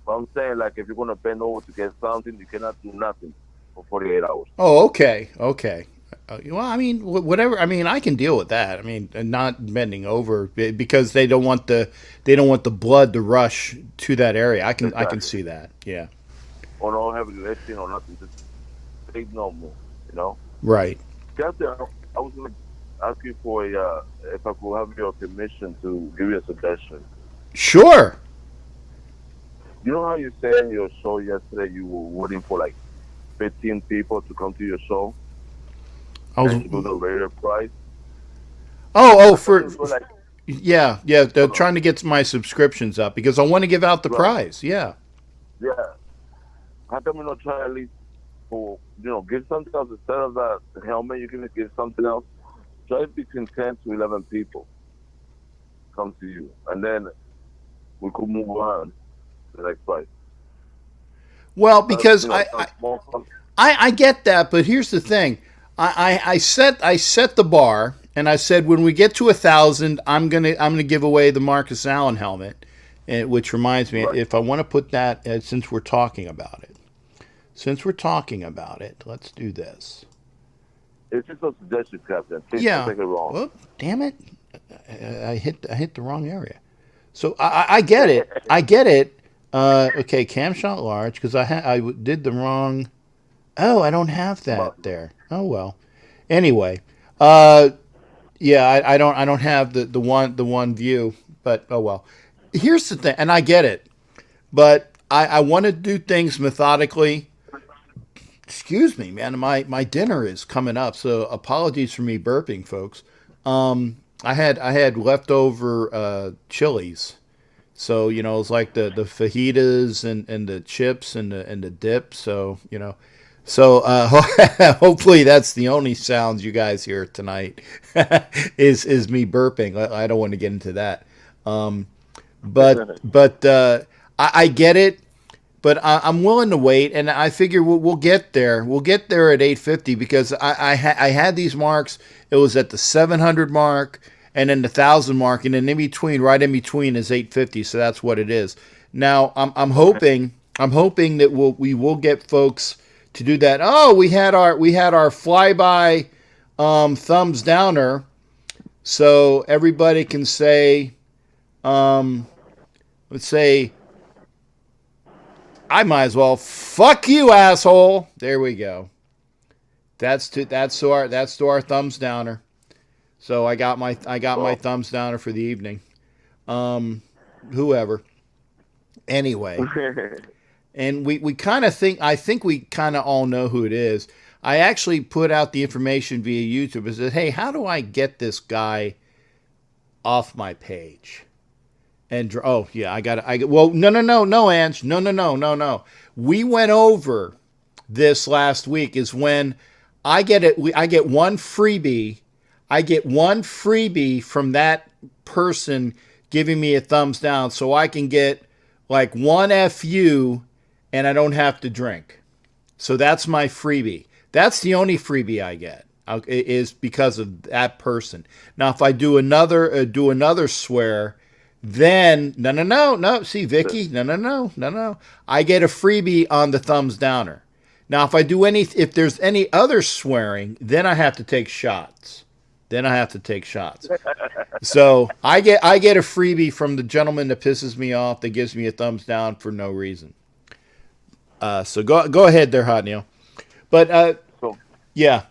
But I'm saying, like, if you're going to bend over to get something, you cannot do nothing for 48 hours. Oh, okay. Well, I mean, whatever. I mean, I can deal with that. I mean, and not bending over because they don't want the blood to rush to that area. I can Exactly. see that. Yeah. Or no heavy lifting or nothing. Just take normal, you know? Right. Captain, I was going to ask you for if I could have your permission to give you a suggestion. Sure. You know how you said in your show yesterday you were waiting for like 15 people to come to your show I was. and do the radio prize? For So, like, yeah. They're trying to get my subscriptions up because I want to give out the Right. prize. Yeah. yeah. How come you not try at least for, give something else instead of that helmet? You can give something else. try to be content to 11 people come to you, and then we could move on to the next price. Well, because That's small fun. I get that, but here's the thing. I set the bar, and I said when we get to 1,000, I'm gonna give away the Marcus Allen helmet, which reminds me, Right. if I want to put that, since we're talking about it, let's do this. It's just a suggestion, Captain. Please don't Yeah. take it wrong. Oh, damn it! I hit the wrong area. So I get it. I get it. Okay, cam shot large because I did the wrong. Oh, I don't have that there. Oh well. Anyway, yeah, I don't have the one view, but oh well. Here's the thing, and I get it, but I want to do things methodically. Excuse me, man. My dinner is coming up, so apologies for me burping, folks. I had leftover chilies, so it's like the fajitas and the chips and the dip. So so hopefully that's the only sounds you guys hear tonight is me burping. I don't want to get into that. But I get it. But I'm willing to wait, and I figure we'll get there. We'll get there at 850 because I had these marks. It was at the 700 mark, and then the 1,000 mark, and then right in between is 850. So that's what it is. Now I'm hoping that we will get folks to do that. Oh, we had our flyby thumbs downer, so everybody can say, let's say. I might as well fuck you, asshole. There we go. That's to our thumbs downer. So I got my thumbs downer for the evening. Whoever. Anyway, and we kind of I think we kind of all know who it is. I actually put out the information via YouTube and said, "Hey, how do I get this guy off my page?" And oh yeah, well no, Ange, no. We went over this last week. Is when I get it. I get one freebie. I get one freebie from that person giving me a thumbs down, so I can get like one FU, and I don't have to drink. So that's my freebie. That's the only freebie I get. Is because of that person. Now, if I do another swear. Then no. See, Vicky, no. I get a freebie on the thumbs downer. Now, if there's any other swearing, then I have to take shots. So I get a freebie from the gentleman that pisses me off, that gives me a thumbs down for no reason. So go ahead there, Hot Neil. But So, yeah.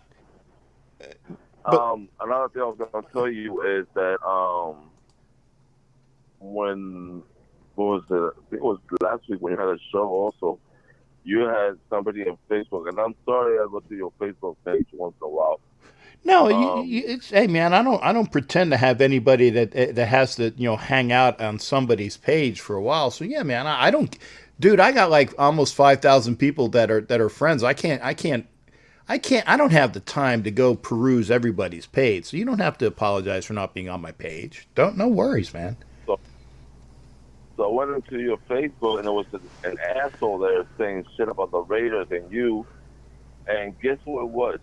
another thing I was going to tell you is that what was it? I think it was last week when you had a show also. You had somebody on Facebook, and I'm sorry I go to your Facebook page once in a while. No, it's hey man, I don't pretend to have anybody that has to hang out on somebody's page for a while. So yeah, man, I don't, dude. I got like almost 5,000 people that are friends. I don't have the time to go peruse everybody's page. So you don't have to apologize for not being on my page. No worries, man. So I went into your Facebook, and there was an asshole there saying shit about the Raiders and you. And guess who it was?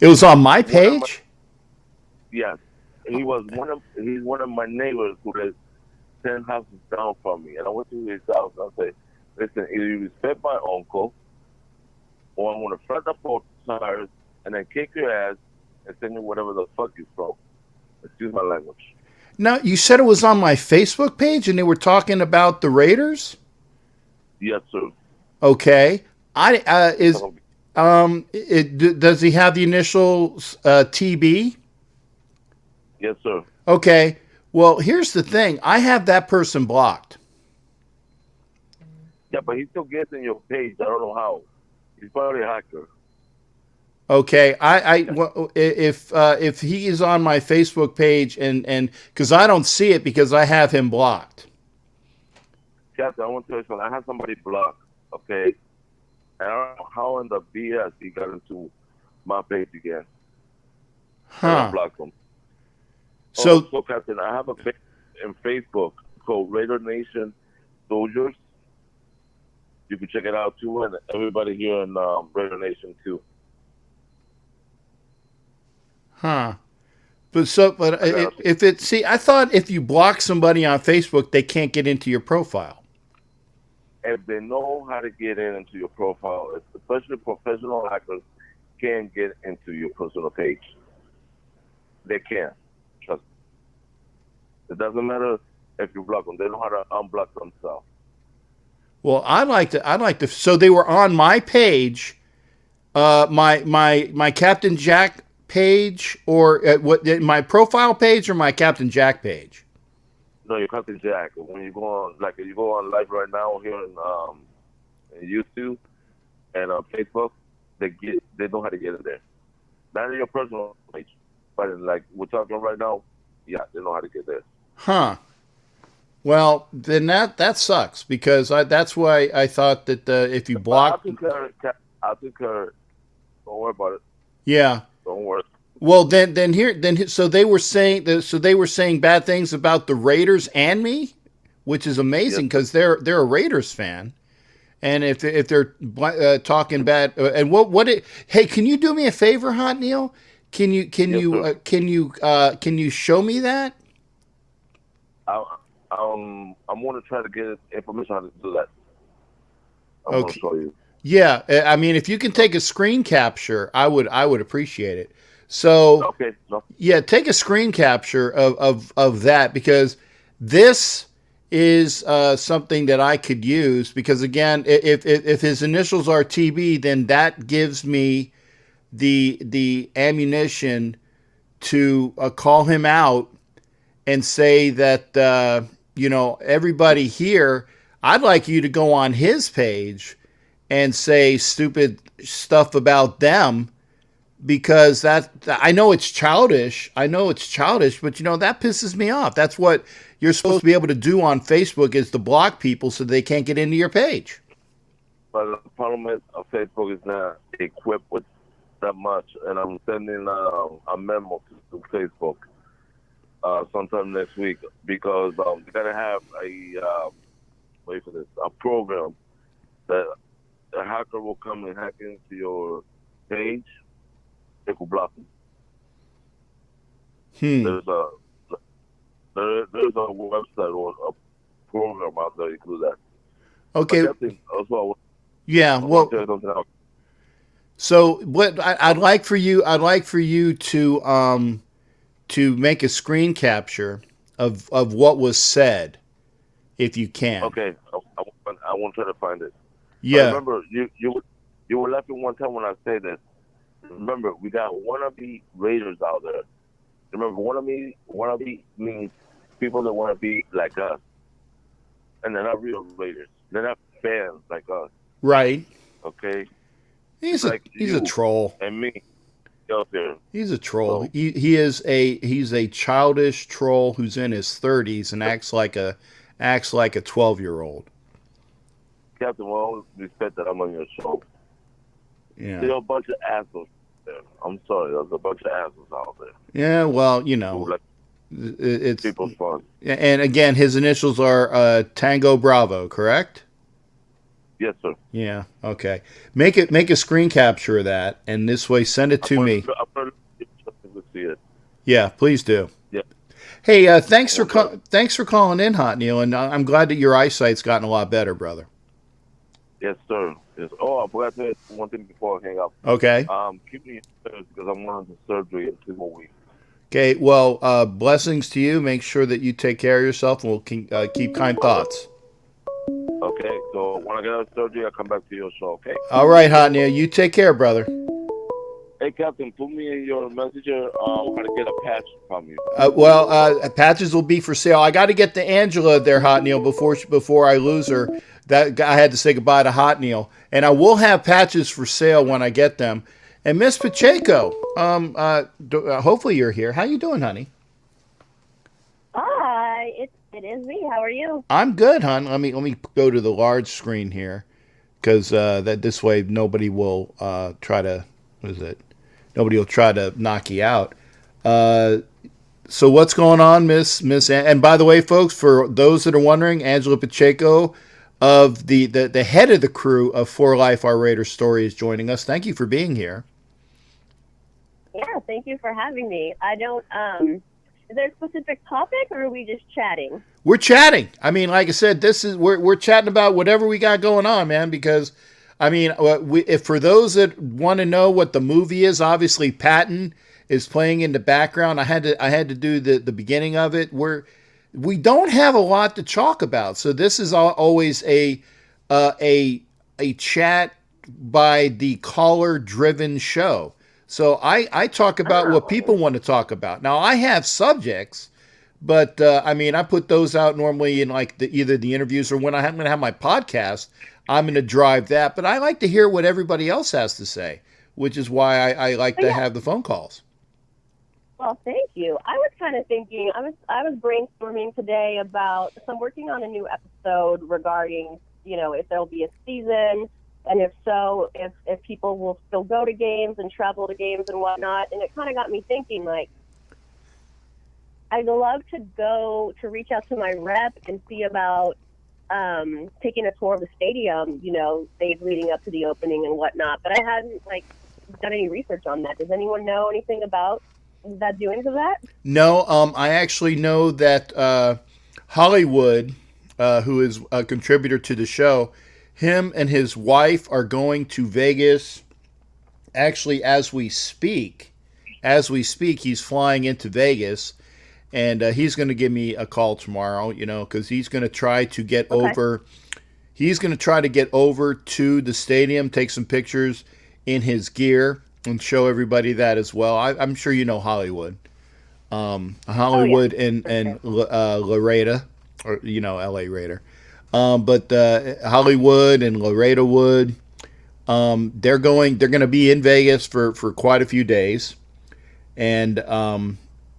It was on my page? Yes. He's one of my neighbors who lives 10 houses down from me. And I went to his house and I said, listen, either you respect my uncle, or I'm going to front up all tires and then kick your ass and send you whatever the fuck you're from. Excuse my language. No, you said it was on my Facebook page and they were talking about the Raiders? Yes, sir. Okay. Does he have the initials TB? Yes, sir. Okay. Well, here's the thing. I have that person blocked. Yeah, but he still gets in your page. I don't know how. He's probably a hacker. Okay, if he is on my Facebook page and because I don't see it because I have him blocked. Captain, I want to tell you something. I have somebody blocked, okay? And I don't know how in the BS he got into my page again. and Huh. unblock them. So, Also, Captain, I have a page in Facebook called Raider Nation Soldiers. You can check it out too, and everybody here in Raider Nation too. huh. But I got if it, see, I thought if you block somebody on Facebook, they can't get into your profile. If they know how to get into your profile, especially professional hackers can get into your personal page. They can. Trust me. It doesn't matter if you block them. They know how to unblock themselves. Well, so they were on my page, my Captain Jack page, or my profile page, or my Captain Jack page. No, you Captain Jack. When you go on, like you go on live right now here in YouTube and Facebook, they know how to get in there. Not in your personal page, but in, like we're talking right now, yeah, they know how to get there. Huh. Well, then that sucks because that's why I thought that if you block, I took care. Don't worry about it. yeah. Don't worry. Well, so they were saying bad things about the Raiders and me, which is amazing because they're a Raiders fan, and if they're talking bad and hey, can you do me a favor, Hot Neil? Can you show me that? I'm going to try to get information how to do that. I'm going to show you. Yeah, I mean, if you can take a screen capture, I would appreciate it. So, okay, no. Yeah, take a screen capture of that because this is something that I could use because again, if his initials are TB, then that gives me the ammunition to call him out and say that everybody here, I'd like you to go on his page and say stupid stuff about them. Because I know it's childish. But that pisses me off. That's what you're supposed to be able to do on Facebook is to block people so they can't get into your page. But the problem is Facebook is not equipped with that much, and I'm sending a memo to Facebook sometime next week because they gotta have a program that a hacker will come and hack into your page. They could block them. There's a website or a program out there you can do that. Okay. Yeah. Well. So what I'd like for you to make a screen capture of what was said, if you can. Okay. I won't try to find it. Yeah. But remember, you were laughing one time when I say this. Remember, we got wannabe Raiders out there. Remember, wannabe means people that want to be like us. And they're not real Raiders. They're not fans like us. Right. Okay? He's a troll. And me. Out there. He's a troll. So, he's a childish troll who's in his 30s and acts like a 12-year-old. Captain, with all respect that I'm on your show. Yeah. There are a bunch of assholes there. I'm sorry, there's a bunch of assholes out there. Yeah, well, it's people's fun. And again, his initials are Tango Bravo, correct? Yes, sir. Yeah. Okay. Make a screen capture of that, and this way send it to me. I'm to see it. Yeah, please do. Yeah. Hey, thanks for calling in, Hot Neil, and I'm glad that your eyesight's gotten a lot better, brother. Yes, sir. Yes. Oh, I forgot to say one thing before I hang up. Okay. Keep me in prayers because I'm going to surgery in 2 more weeks. Okay. Well, blessings to you. Make sure that you take care of yourself, and we'll keep kind thoughts. Okay. So when I get out of surgery, I'll come back to your show. Okay. All right, Hot Neil. You take care, brother. Hey, Captain, put me in your messenger how to get a patch from you. Patches will be for sale. I got to get to Angela there, Hot Neil, before I lose her. That I had to say goodbye to Hot Neil, and I will have patches for sale when I get them. And Miss Pacheco, hopefully you're here. How you doing, honey? Hi, it is me. How are you? I'm good, hon. Let me go to the large screen here, because that this way nobody will try to. What is it? Nobody will try to knock you out. So what's going on, Miss? And by the way, folks, for those that are wondering, Angela Pacheco of the head of the crew of For Life Our Raider Story is joining us. Thank you for being here. Yeah, thank you for having me. I don't, is there a specific topic or are we just chatting? We're chatting. I mean, like I said, we're chatting about whatever we got going on, man. Because, I mean, if for those that want to know what the movie is, obviously Patton is playing in the background. I had to do the beginning of it. We don't have a lot to talk about, so this is always a chat by the caller driven show. So I talk about what people want to talk about. Now I have subjects, but I mean I put those out normally in like either the interviews or when I'm going to have my podcast. I'm going to drive that, but I like to hear what everybody else has to say, which is why I like to have the phone calls. Well, thank you. I was kind of thinking, I was brainstorming today about, so I'm working on a new episode regarding, if there'll be a season, and if so, if people will still go to games and travel to games and whatnot. And it kind of got me thinking, like, I'd love to go to reach out to my rep and see about taking a tour of the stadium, days leading up to the opening and whatnot. But I hadn't, done any research on that. Does anyone know anything about that doings of that? No, I actually know that Hollywood, who is a contributor to the show, him and his wife are going to Vegas. Actually, as we speak, he's flying into Vegas, and he's going to give me a call tomorrow. Because he's going to try to get over. He's going to try to get over to the stadium, take some pictures in his gear, and show everybody that as well. I'm sure you know Hollywood. Hollywood and Laredo, or LA Raider. But Hollywood and Laredo Wood, they're going to be in Vegas for quite a few days. And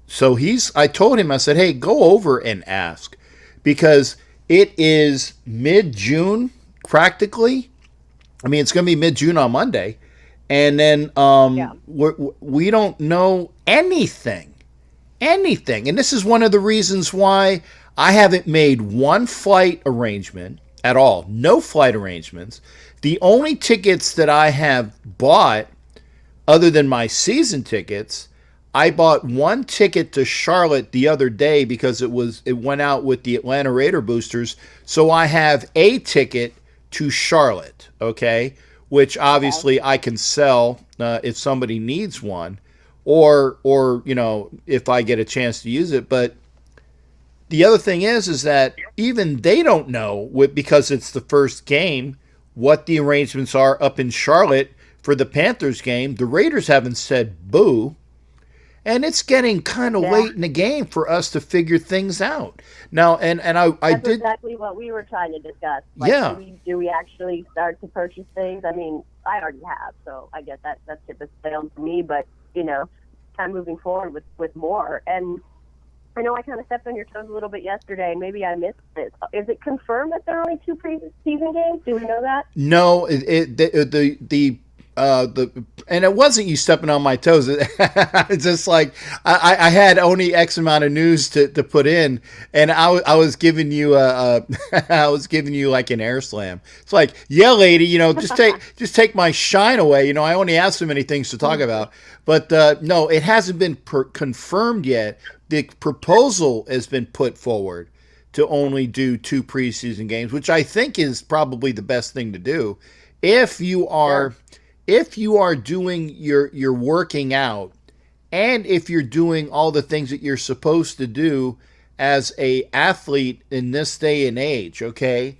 so I told him, I said, hey, go over and ask, because it is mid-June practically. I mean, it's going to be mid-June on Monday. And then we don't know anything. And this is one of the reasons why I haven't made one flight arrangement at all. No flight arrangements. The only tickets that I have bought, other than my season tickets, I bought one ticket to Charlotte the other day because it went out with the Atlanta Raider boosters. So I have a ticket to Charlotte, okay? Which obviously I can sell if somebody needs one, or if I get a chance to use it. But the other thing is that even they don't know, because it's the first game, what the arrangements are up in Charlotte for the Panthers game. The Raiders haven't said boo. And it's getting kind of late in the game for us to figure things out. Now, and I That's did exactly what we were trying to discuss. Do we actually start to purchase things? I mean, I already have, so I guess that's ship is sailed for me. But kind of moving forward with more. And I know I kind of stepped on your toes a little bit yesterday, and maybe I missed it. Is it confirmed that there are only 2 preseason games? Do we know that? No, and it wasn't you stepping on my toes. It's just like I had only X amount of news to put in, and I was giving you I was giving you like an air slam. It's like, yeah, lady, just take my shine away. I only have so many things to talk about. But no, it hasn't been confirmed yet. The proposal has been put forward to only do 2 preseason games, which I think is probably the best thing to do if you are. If you are doing your working out, and if you're doing all the things that you're supposed to do as a athlete in this day and age, okay,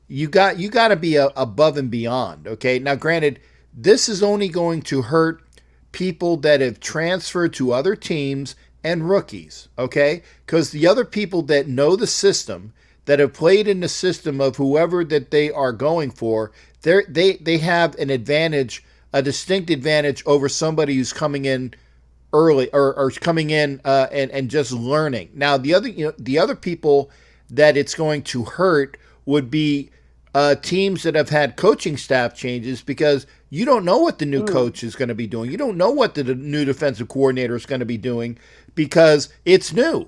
you got to be above and beyond. Okay, now granted, this is only going to hurt people that have transferred to other teams and rookies. Okay, because the other people that know the system, that have played in the system of whoever that they are going for, they have an advantage, a distinct advantage over somebody who's coming in early or coming in and just learning. Now the other people that it's going to hurt would be teams that have had coaching staff changes because you don't know what the new coach is going to be doing. You don't know what the new defensive coordinator is going to be doing because it's new.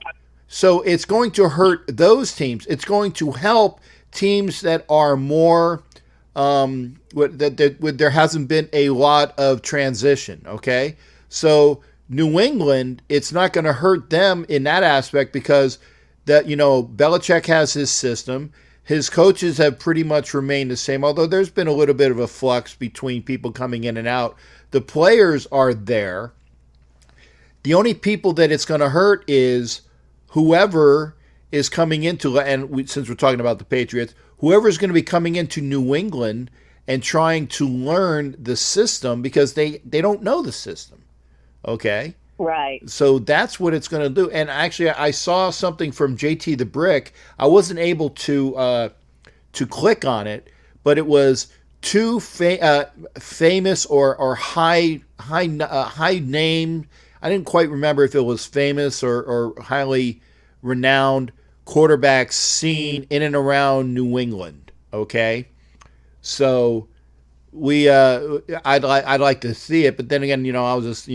So it's going to hurt those teams. It's going to help teams that are more there hasn't been a lot of transition. Okay, so New England, it's not going to hurt them in that aspect because that Belichick has his system. His coaches have pretty much remained the same, although there's been a little bit of a flux between people coming in and out. The players are there. The only people that it's going to hurt is whoever is coming into, since we're talking about the Patriots, whoever is going to be coming into New England and trying to learn the system because they don't know the system. Okay? Right. So that's what it's going to do. And actually, I saw something from JT the Brick. I wasn't able to click on it, but it was two famous or high name. I didn't quite remember if it was famous or highly renowned quarterbacks seen in and around New England. Okay, so I'd like to see it, but then again, I was just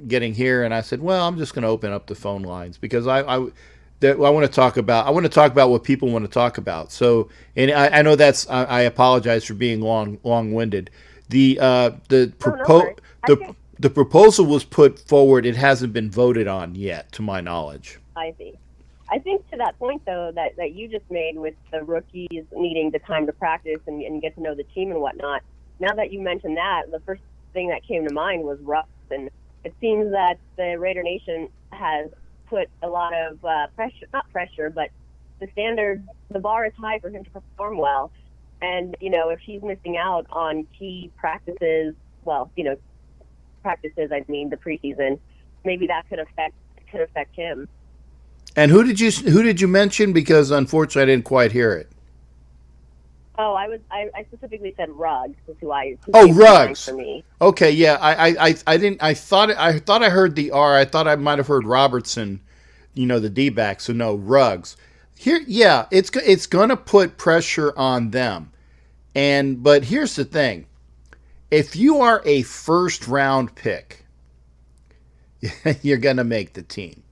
getting here, and I said, well, I'm just going to open up the phone lines because I want to talk about what people want to talk about. So, and I know I apologize for being long-winded. The proposal was put forward. It hasn't been voted on yet, to my knowledge. I see. I think to that point, though, that you just made with the rookies needing the time to practice and get to know the team and whatnot. Now that you mentioned that, the first thing that came to mind was Russ, and it seems that the Raider Nation has put a lot of pressure, but the bar is high for him to perform well. And, if he's missing out on key practices, the preseason, maybe that could affect him. And who did you mention? Because unfortunately, I didn't quite hear it. Oh, I specifically said Ruggs, Ruggs. For me. Okay, yeah, I didn't. I thought I heard the R. I thought I might have heard Robertson, the D-back. So no, Ruggs. Here, yeah, it's gonna put pressure on them, but here's the thing: if you are a first round pick, you're gonna make the team,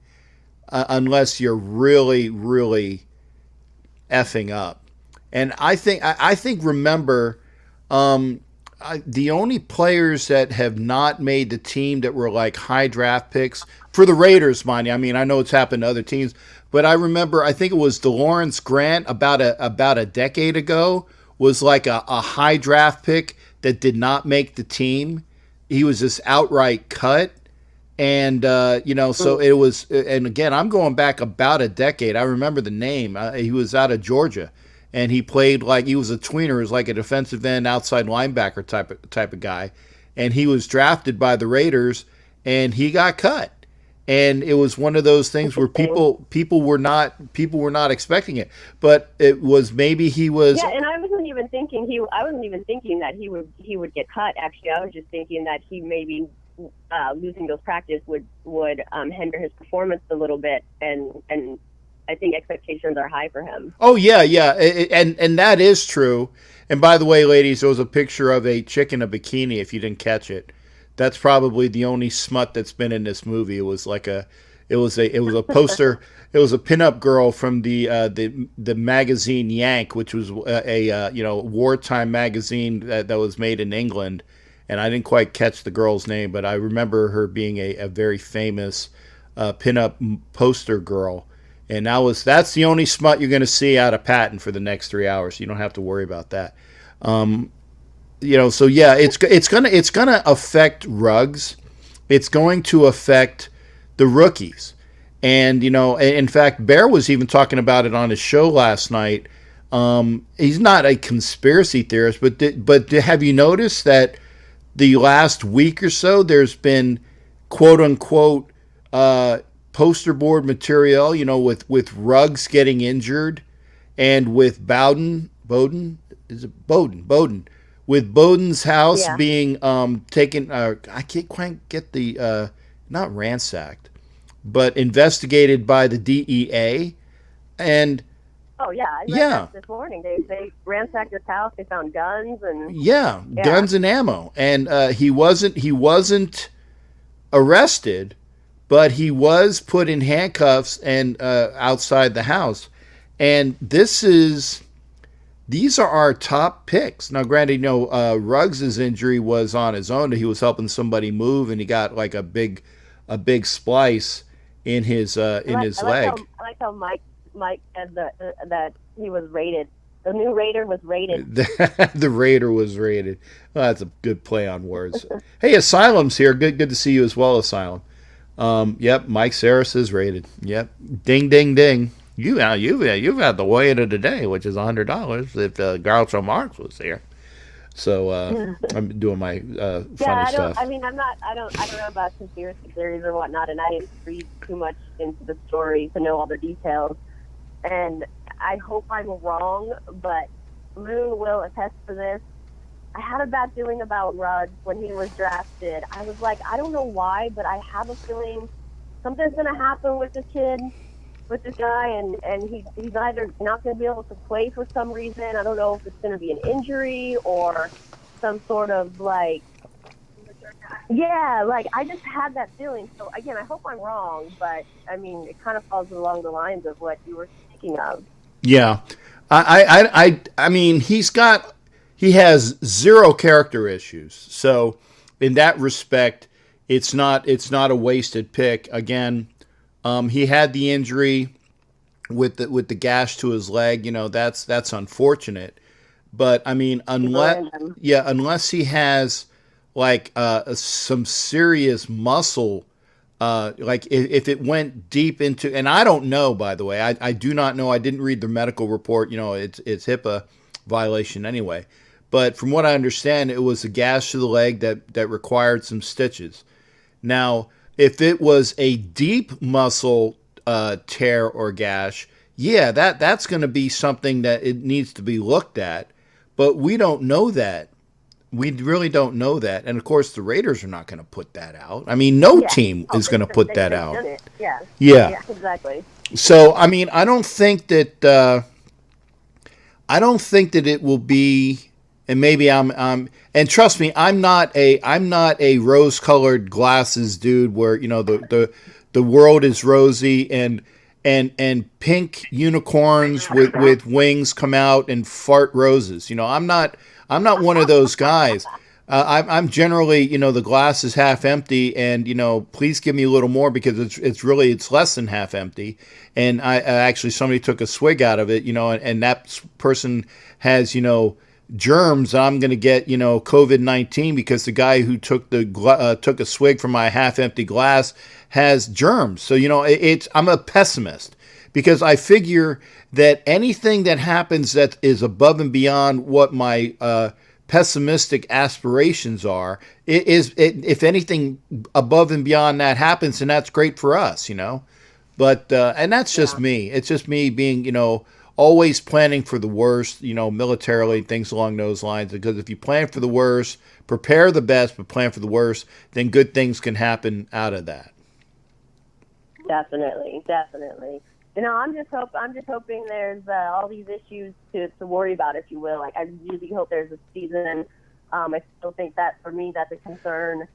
unless you're really, really effing up. And I think remember, the only players that have not made the team that were like high draft picks for the Raiders, mind you. I mean, I know it's happened to other teams, but I remember I think it was DeLawrence Grant about a decade ago was like a high draft pick that did not make the team. He was just outright cut. And, so it was, and again, I'm going back about a decade. I remember the name. He was out of Georgia. And he played like he was a tweener, he was like a defensive end, outside linebacker type of guy. And he was drafted by the Raiders, and he got cut. And it was one of those things where people were not expecting it, but it was maybe he was. Yeah, and I wasn't even thinking that he would get cut. Actually, I was just thinking that he maybe losing those practice would hinder his performance a little bit, and I think expectations are high for him. Oh yeah, and that is true. And by the way, ladies, there was a picture of a chick in a bikini. If you didn't catch it, that's probably the only smut that's been in this movie. It was a poster. It was a pinup girl from the magazine Yank, which was a wartime magazine that was made in England. And I didn't quite catch the girl's name, but I remember her being a very famous pinup poster girl. And that's the only smut you're going to see out of Patton for the next 3 hours. You don't have to worry about that. So yeah, it's gonna affect Ruggs. It's going to affect the rookies. And in fact, Bear was even talking about it on his show last night. He's not a conspiracy theorist, but have you noticed that the last week or so there's been quote unquote poster board material, with Ruggs getting injured, and with Bowden, with Bowden's house being taken. I can't quite get the not ransacked, but investigated by the DEA, and Oh yeah, I read Yeah. that this morning. They ransacked his house. They found guns and Yeah, yeah. guns and ammo. And he wasn't arrested, but he was put in handcuffs and outside the house. And these are our top picks. Now, granted, Ruggs' injury was on his own. He was helping somebody move, and he got like a big splice in his leg. I like how Mike said that he was rated. The new Raider was rated. The Raider was rated. Well, that's a good play on words. Hey, Asylum's here. Good to see you as well, Asylum. Yep, Mike Saris is rated. Yep, ding, ding, ding. You've had the way of the day, which is $100 if Groucho Marx was here. So I'm doing my funny stuff. I mean, I don't know about conspiracy theories or whatnot, and I didn't read too much into the story to know all the details. And I hope I'm wrong, but Moon will attest to this. I had a bad feeling about Ruggs when he was drafted. I was like, I don't know why, but I have a feeling something's going to happen with this kid, with this guy, and he's either not going to be able to play for some reason. I don't know if it's going to be an injury or some sort of I just had that feeling. So again, I hope I'm wrong, but I mean, it kind of falls along the lines of what you were speaking of. Yeah, I mean, he has zero character issues. So in that respect, it's not a wasted pick. Again, he had the injury with the gash to his leg. That's unfortunate. But I mean, unless he has like some serious muscle. Like if it went deep into, and I don't know, by the way, I do not know. I didn't read the medical report. It's HIPAA violation anyway. But from what I understand, it was a gash to the leg that required some stitches. Now, if it was a deep muscle tear or gash, yeah, that's going to be something that it needs to be looked at. But we don't know that. We really don't know that. And, of course, the Raiders are not going to put that out. I mean, no team is going to put that out. Yeah, exactly. So, I mean, I don't think that it will be, and maybe and trust me, I'm not a rose-colored glasses dude where, the world is rosy and pink unicorns with wings come out and fart roses. I'm not one of those guys. I'm generally, the glass is half empty, and please give me a little more because it's less than half empty. And I actually somebody took a swig out of it, and that person has germs. I'm going to get COVID-19 because the guy who took a swig from my half empty glass has germs. So I'm a pessimist because I figure that anything that happens that is above and beyond what my pessimistic aspirations are, if anything above and beyond that happens, then that's great for us, But and that's just me. It's just me being, always planning for the worst, militarily, things along those lines. Because if you plan for the worst, prepare the best, but plan for the worst, then good things can happen out of that. Definitely. I'm just hoping there's all these issues to worry about, if you will. Like, I really hope there's a season. I still think that for me, that's a concern.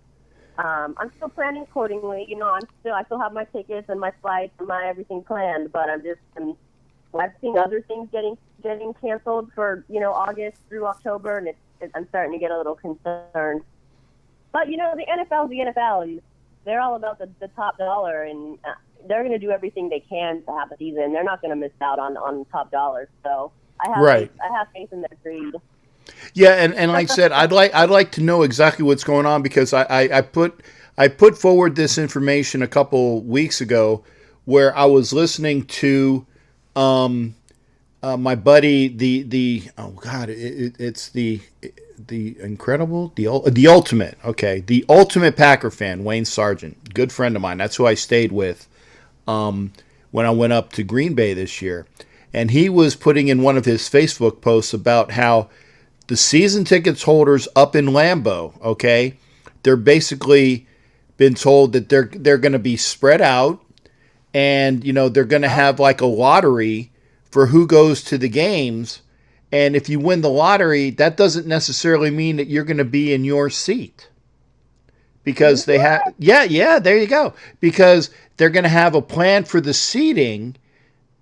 I'm still planning accordingly. I still have my tickets and my flights and my everything planned. But I've seen other things getting canceled for August through October, and I'm starting to get a little concerned. But the NFL is the NFL, and they're all about the top dollar, and they're going to do everything they can to have a season. They're not going to miss out on top dollars. So I have faith in their greed. Yeah, and like I said, I'd like to know exactly what's going on because I put forward this information a couple weeks ago where I was listening to my buddy it's the incredible the ultimate Packer fan, Wayne Sargent, good friend of mine. That's who I stayed with when I went up to Green Bay this year, and he was putting in one of his Facebook posts about how the season tickets holders up in Lambeau, they're basically been told that they're going to be spread out, and they're going to have like a lottery for who goes to the games. And if you win the lottery, that doesn't necessarily mean that you're going to be in your seat. Because they have, yeah, there you go. Because they're going to have a plan for the seating,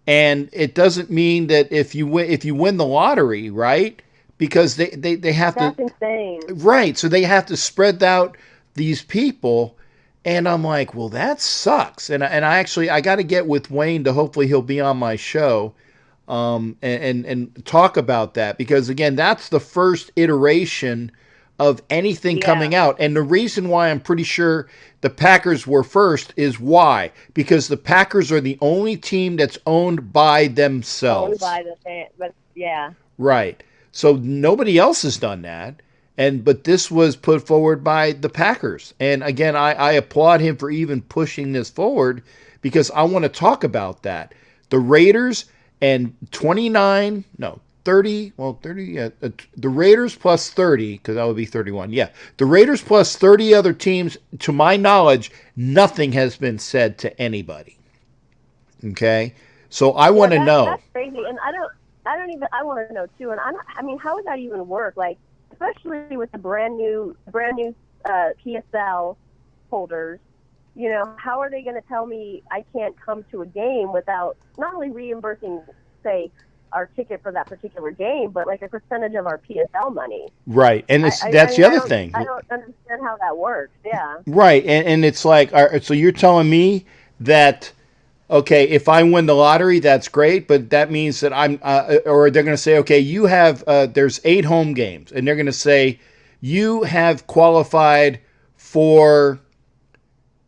and it doesn't mean that if you win the lottery, right? Because they have That's to, insane. right? So they have to spread out these people, and I'm like, well, that sucks. And I got to get with Wayne to hopefully he'll be on my show, and talk about that, because again, that's the first iteration of anything coming out. And the reason why I'm pretty sure the Packers were first is why? Because the Packers are the only team that's owned by themselves. Owned by the fan, but yeah. Right. So nobody else has done that. But this was put forward by the Packers. And again, I applaud him for even pushing this forward, because I want to talk about that. The Raiders and 30, yeah, the Raiders plus 30, because that would be 31. Yeah, the Raiders plus 30 other teams, to my knowledge, nothing has been said to anybody. Okay? So I want to know. That's crazy. And I want to know too. And I mean, how would that even work? Like, especially with the brand new PSL holders, you know, how are they going to tell me I can't come to a game without not only reimbursing, say, our ticket for that particular game, but like a percentage of our PSL money? Right. And that's the other thing. I don't understand how that works. Yeah. Right. And it's like, so you're telling me that, okay, if I win the lottery, that's great, but that means that I'm, or they're going to say, okay, you have, there's 8 home games, and they're going to say, you have qualified for,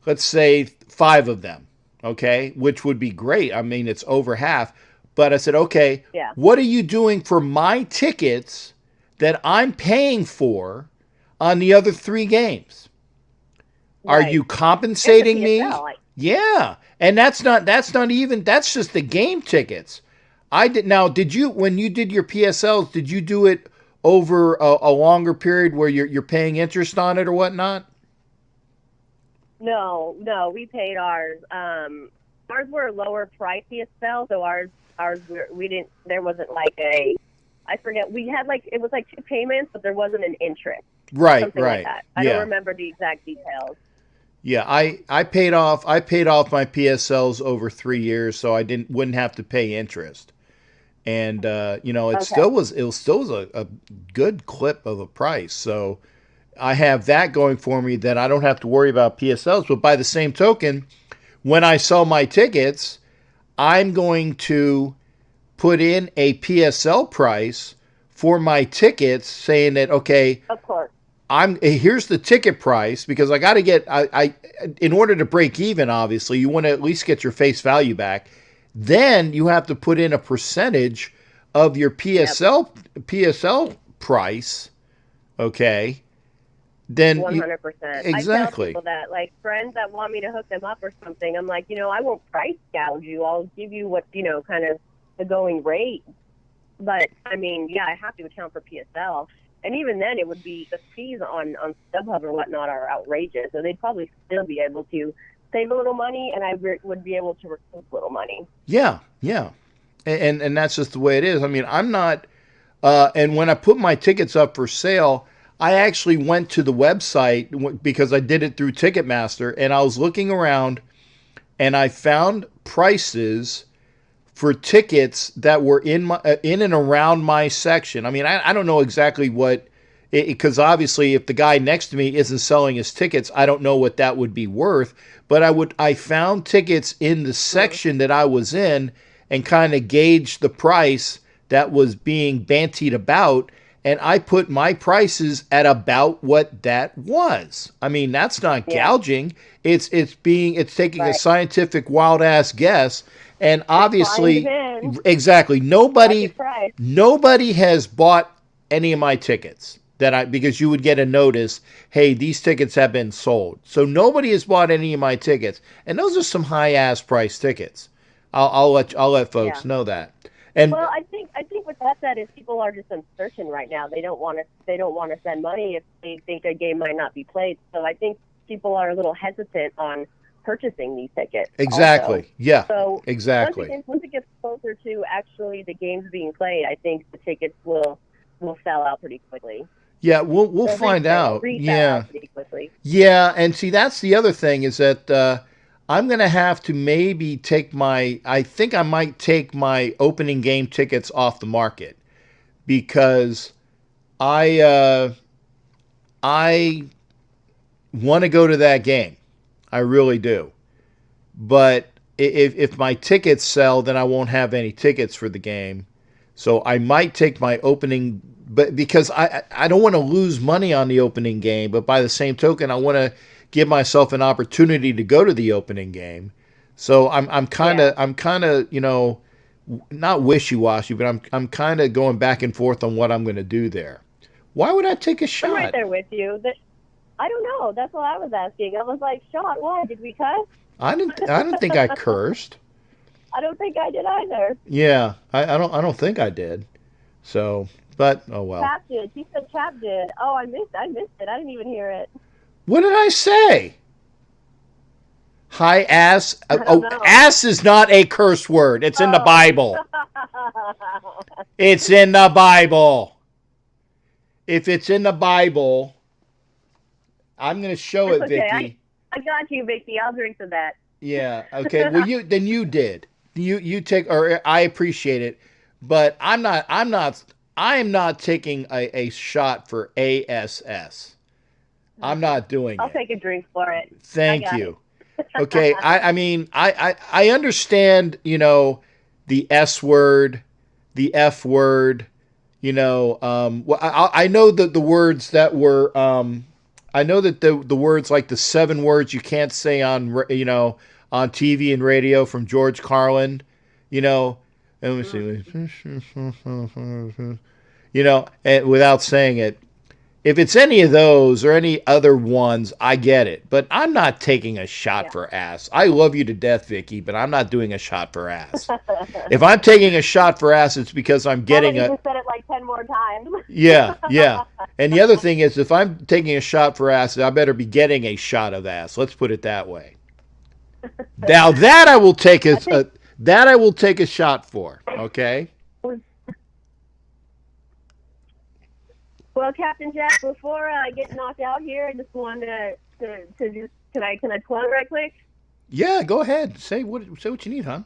let's say, 5 of them, okay, which would be great. I mean, it's over half. But I said, okay, what are you doing for my tickets that I'm paying for on the other 3 games? Right. Are you compensating me? Yeah. And that's just the game tickets. Did you, when you did your PSLs, did you do it over a longer period where you're paying interest on it or whatnot? No, we paid ours. Ours were a lower price PSL, so ours we didn't. There wasn't like I forget. We had it was like 2 payments, but there wasn't an interest. Right, something right. Like that. I don't remember the exact details. Yeah, I paid off my PSLs over 3 years, so I wouldn't have to pay interest. And it still was a good clip of a price. So I have that going for me, that I don't have to worry about PSLs. But by the same token, when I sell my tickets, I'm going to put in a PSL price for my tickets, saying that, okay, of course, here's the ticket price, because I got to get, in order to break even, obviously, you want to at least get your face value back. Then you have to put in a percentage of your PSL price, okay? Then 100%. Exactly. I tell people that, like, friends that want me to hook them up or something, I'm like, I won't price gouge you. I'll give you what, kind of the going rate. But I mean, yeah, I have to account for PSL. And even then, it would be the fees on StubHub or whatnot are outrageous. So they'd probably still be able to save a little money, and I would be able to recoup a little money. Yeah. And that's just the way it is. I mean, I'm not, and when I put my tickets up for sale, I actually went to the website, because I did it through Ticketmaster, and I was looking around, and I found prices for tickets that were in and around my section. I mean, I don't know exactly what, because obviously if the guy next to me isn't selling his tickets, I don't know what that would be worth. But I found tickets in the section that I was in, and kind of gauged the price that was being bantied about. And I put my prices at about what that was. I mean, that's not gouging. It's taking a scientific wild ass guess. And obviously, exactly, nobody has bought any of my tickets because you would get a notice, hey, these tickets have been sold. So nobody has bought any of my tickets, and those are some high ass price tickets. I'll let folks know that. And well, I think what that said is people are just uncertain right now. They don't want to spend money if they think a game might not be played. So I think people are a little hesitant on purchasing these tickets. Exactly. Also. Yeah. So Exactly. once it gets closer to actually the games being played, I think the tickets will sell out pretty quickly. Yeah, we'll Or find out. resell Yeah. out pretty quickly. Yeah, and see that's the other thing is that I'm going to have to maybe I think I might take my opening game tickets off the market because I want to go to that game. I really do. But if my tickets sell, then I won't have any tickets for the game. So I might take my opening, but because I don't want to lose money on the opening game, but by the same token, I want to give myself an opportunity to go to the opening game. So I'm kind of not wishy washy, but I'm kind of going back and forth on what I'm going to do there. Why would I take a shot? I'm right there with you. I don't know. That's what I was asking. I was like, shot, what? Did we cuss? I didn't think I cursed. I don't think I did either. Yeah, I don't think I did. So, but oh well. Chap did. He said Chap did. Oh, I missed it. I didn't even hear it. What did I say? Hi ass. don't know. Ass is not a curse word. It's in the Bible. It's in the Bible. If it's in the Bible, I'm going to show it, okay. Vicky. I got you, Vicky. I'll drink to that. Yeah. Okay. Well, you did. You take, or I appreciate it, but I am not taking a shot for ASS. I'm not doing I'll it. take a drink for it. Thank you. Okay. I mean, I understand, the S word, the F word, well, I know that the words that were, I know that the words like the 7 words you can't say on TV and radio from George Carlin, let me see, and without saying it. If it's any of those or any other ones, I get it. But I'm not taking a shot for ass. I love you to death, Vicky, but I'm not doing a shot for ass. If I'm taking a shot for ass, it's because I'm getting You just said it like 10 more times. Yeah. And the other thing is, if I'm taking a shot for ass, I better be getting a shot of ass. Let's put it that way. Now that I will take a shot for. Okay. Well, Captain Jack, before I get knocked out here, I just wanted to just can I plug right quick? Yeah, go ahead. Say what you need, hon.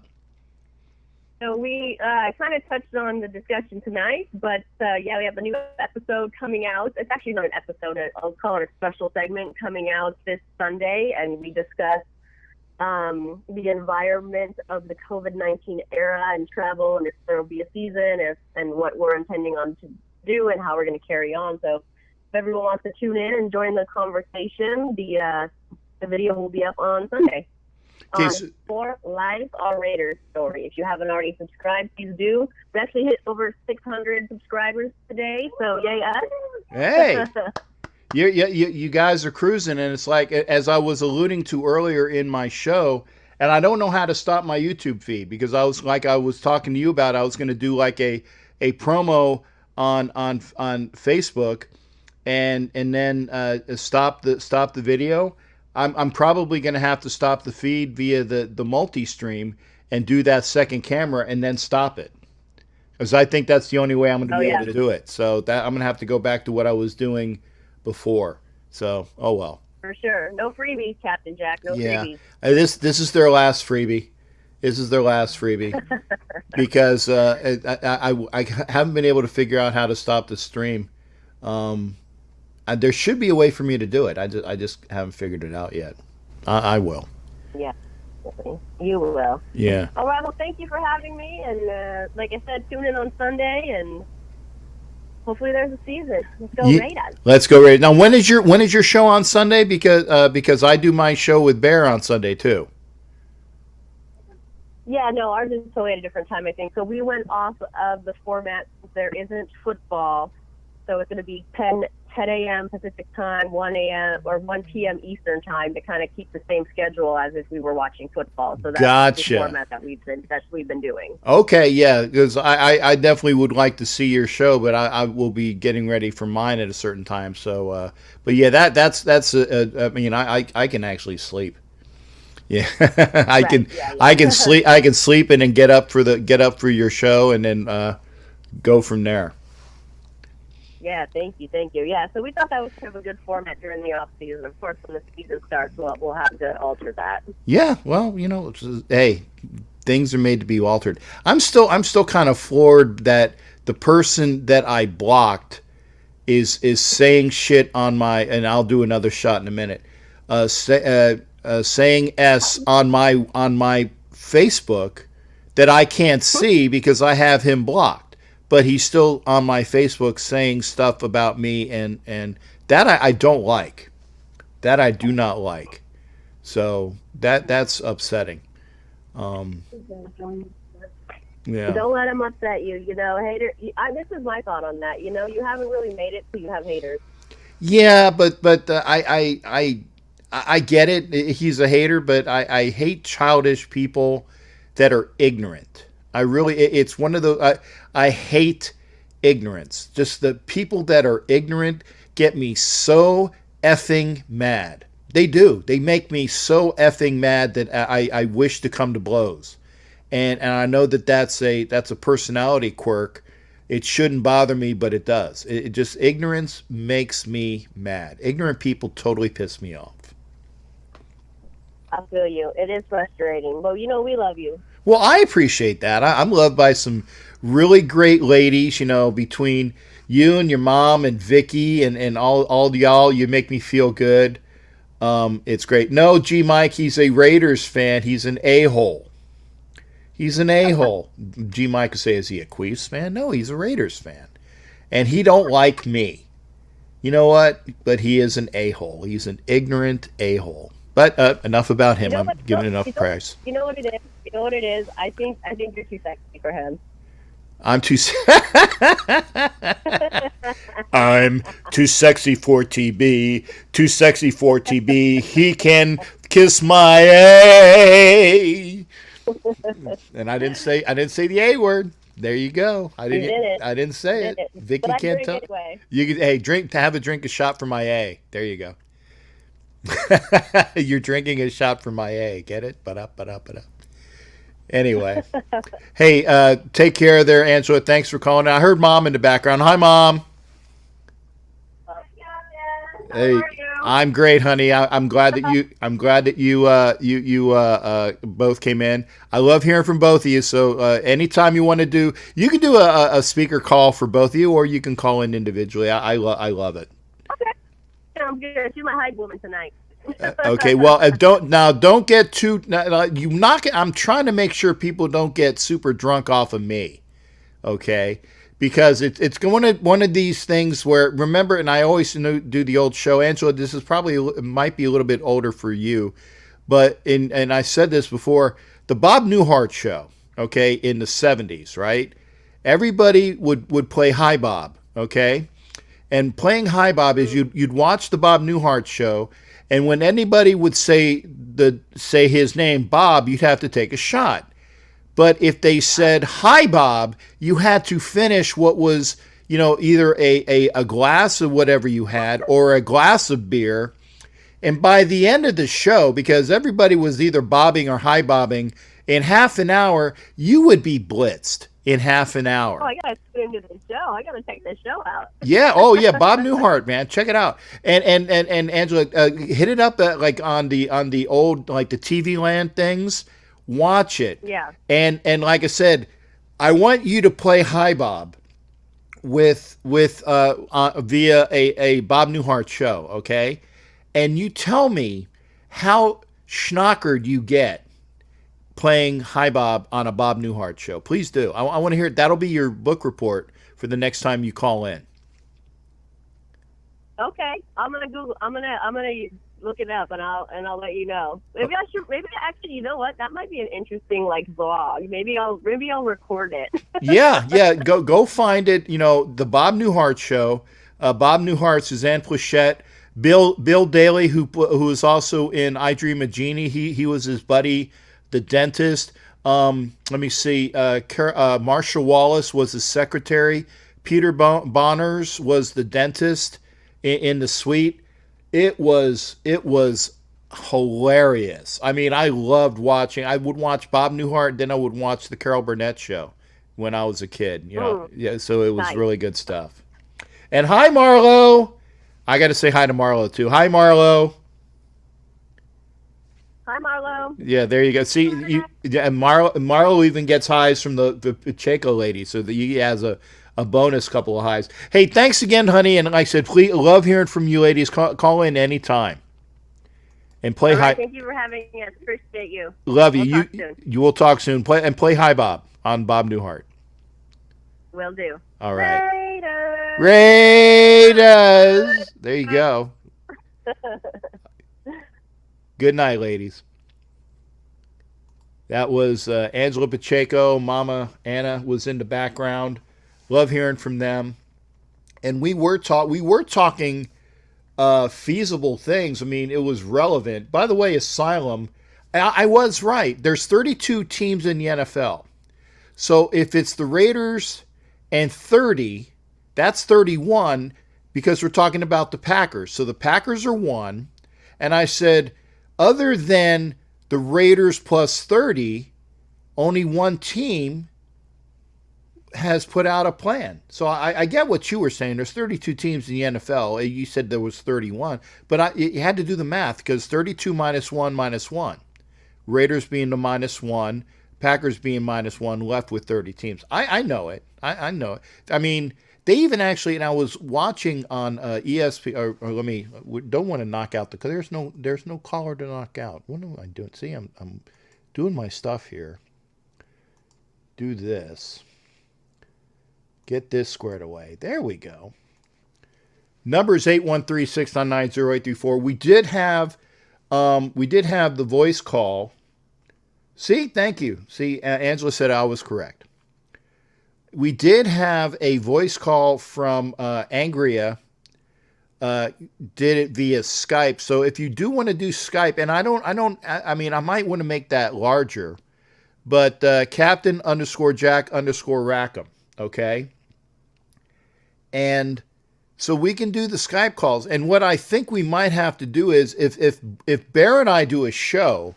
So we kind of touched on the discussion tonight, but we have a new episode coming out. It's actually not an episode. I'll call it a special segment coming out this Sunday, and we discuss the environment of the COVID-19 era and travel, and if there will be a season, and what we're intending on to do and how we're going to carry on. So if everyone wants to tune in and join the conversation, the video will be up on Sunday. For Life Our Raiders story. If you haven't already subscribed, please do. We actually hit over 600 subscribers today, so yay us. Hey, you guys are cruising, and it's like, as I was alluding to earlier in my show, and I don't know how to stop my YouTube feed because I was talking to you about, I was going to do like a promo on Facebook, and then stop the video. I'm probably going to have to stop the feed via the multi-stream and do that second camera and then stop it, because I think that's the only way I'm going to be able to do it. So that I'm going to have to go back to what I was doing before. So oh well. For sure, no freebies, Captain Jack. No freebies. This is their last freebie. This is their last freebie because I haven't been able to figure out how to stop the stream. There should be a way for me to do it. I just haven't figured it out yet. I will. Yeah, you will. Yeah. All right. Well, thank you for having me. And like I said, tune in on Sunday, and hopefully there's a season. Let's go Raiders. Let's go Raiders. Now, when is your show on Sunday? Because I do my show with Bear on Sunday too. Yeah, no, ours is totally at a different time, I think. So we went off of the format since there isn't football. So it's going to be 10 a.m. Pacific time, 1 a.m. or 1 p.m. Eastern time to kind of keep the same schedule as if we were watching football. So that's the format that we've been doing. Okay, yeah, because I definitely would like to see your show, but I will be getting ready for mine at a certain time. So, but yeah, that's I mean, I can actually sleep. Yeah, I Right. can Yeah. I Yeah. can sleep and then get up for your show and then go from there. Yeah. Thank you. Thank you. Yeah. So we thought that was kind of a good format during the off season. Of course, when the season starts, we'll have to alter that. Yeah, well, hey, things are made to be altered. I'm still kind of floored that the person that I blocked is saying shit on my, and I'll do another shot in a minute. Saying s on my Facebook that I can't see because I have him blocked, but he's still on my Facebook saying stuff about me, and that I don't like. That I do not like. So that's upsetting. Yeah. Don't let them upset you. You know, hater. This is my thought on that. You know, you haven't really made it till you have haters. Yeah, but I get it. He's a hater, but I hate childish people that are ignorant. I really it's one of the I hate ignorance. Just the people that are ignorant get me so effing mad. They do. They make me so effing mad that I wish to come to blows. And I know that that's a personality quirk. It shouldn't bother me, but it does. It just ignorance makes me mad. Ignorant people totally piss me off. I feel you. It is frustrating, but you know, we love you. Well, I appreciate that. I'm loved by some really great ladies. Between you and your mom and Vicky and all y'all, you make me feel good. It's great. No, G Mike, he's a Raiders fan. He's an a-hole. He's an a-hole. G Mike could say, is he a Queefs fan? No, he's a Raiders fan. And he don't like me. You know what? But he is an a-hole. He's an ignorant a-hole. But enough about him. You know I'm what? giving enough price. You know what it is. You know what it is. I think you're too sexy for him. I'm too I'm too sexy for TB. Too sexy for TB. He can kiss my A. And I didn't say the A word. There you go. I didn't say it. Vicky But I can't drink tell. anyway. You could have a drink, a shot for my A. There you go. You're drinking a shot for my A. Get it? Ba-da. Anyway. Hey, take care there, Angela. Thanks for calling. I heard Mom in the background. Hi, Mom. Hey, I'm great, honey. I'm glad that you both came in. I love hearing from both of you. So anytime you want to do, you can do a speaker call for both of you, or you can call in individually. I love it. Okay. Sounds good. She's my hype woman tonight. Okay, well, don't get too. You knock it. I'm trying to make sure people don't get super drunk off of me. Okay, because it's one of these things where, remember, and I always do the old show, Angela. This is probably, it might be a little bit older for you, but and I said this before, the Bob Newhart show. Okay, in the 70s, right? Everybody would play Hi Bob. Okay, and playing Hi Bob is you'd watch the Bob Newhart show. And when anybody would say his name, Bob, you'd have to take a shot. But if they said, hi, Bob, you had to finish what was, either a glass of whatever you had or a glass of beer. And by the end of the show, because everybody was either bobbing or hi bobbing, in half an hour, you would be blitzed in half an hour. Oh, I gotta tune into the show. I gotta check this show out. Yeah. Oh, yeah. Bob Newhart, man, check it out. And Angela, hit it up like on the old, like the TV Land things. Watch it. Yeah. And like I said, I want you to play Hi Bob with via a Bob Newhart show, okay? And you tell me how schnockered you get playing Hi Bob on a Bob Newhart show. Please do. I want to hear it. That'll be your book report for the next time you call in. Okay, I'm gonna look it up and I'll let you know. Maybe actually, you know what? That might be an interesting vlog. Maybe I'll record it. yeah. Go find it. The Bob Newhart show. Bob Newhart, Suzanne Plachette, Bill Daly, who is also in I Dream of Jeannie. He was his buddy, the dentist. Let me see. Marsha Wallace was his secretary. Peter Bonners was the dentist in the suite. It was hilarious. I mean, I loved watching. I would watch Bob Newhart, then I would watch the Carol Burnett show when I was a kid. You know, yeah. So it was Nice. really good stuff. And hi, Marlo. I got to say hi to Marlo too. Hi, Marlo. Hi, Marlo. Yeah, there you go. See, yeah, and Marlo even gets highs from the Pacheco lady, so that he has a bonus couple of highs. Hey, thanks again, honey. And like I said, please love hearing from you, ladies. Call in anytime and play All right, high. thank you for having us. Appreciate you. Love you. We'll talk soon. You will talk soon. Play Hi Bob on Bob Newhart. Will do. All right. Raiders. Raiders. There you go. Good night, ladies. That was Angela Pacheco. Mama Anna was in the background. Love hearing from them. And we were talking feasible things. I mean, it was relevant. By the way, Asylum, I was right. There's 32 teams in the NFL. So if it's the Raiders and 30, that's 31 because we're talking about the Packers. So the Packers are 1. And I said, other than the Raiders plus 30, only one team has put out a plan. So I get what you were saying. There's 32 teams in the NFL. You said there was 31. But you had to do the math because 32 minus 1. Raiders being the minus 1. Packers being -1, left with 30 teams. I know it. I know it. I mean, they even actually, and I was watching on ESP, or let me, don't want to knock out because there's no caller to knock out. What am I doing? See, I'm doing my stuff here. Do this. Get this squared away. There we go. Number is 813-699-0834. We did have the voice call. See, thank you. See, Angela said I was correct. We did have a voice call from Angria. Did it via Skype. So if you do want to do Skype, and I mean, I might want to make that larger, but Captain_Jack_Rackham. Okay. And so we can do the Skype calls. And what I think we might have to do is if Bear and I do a show,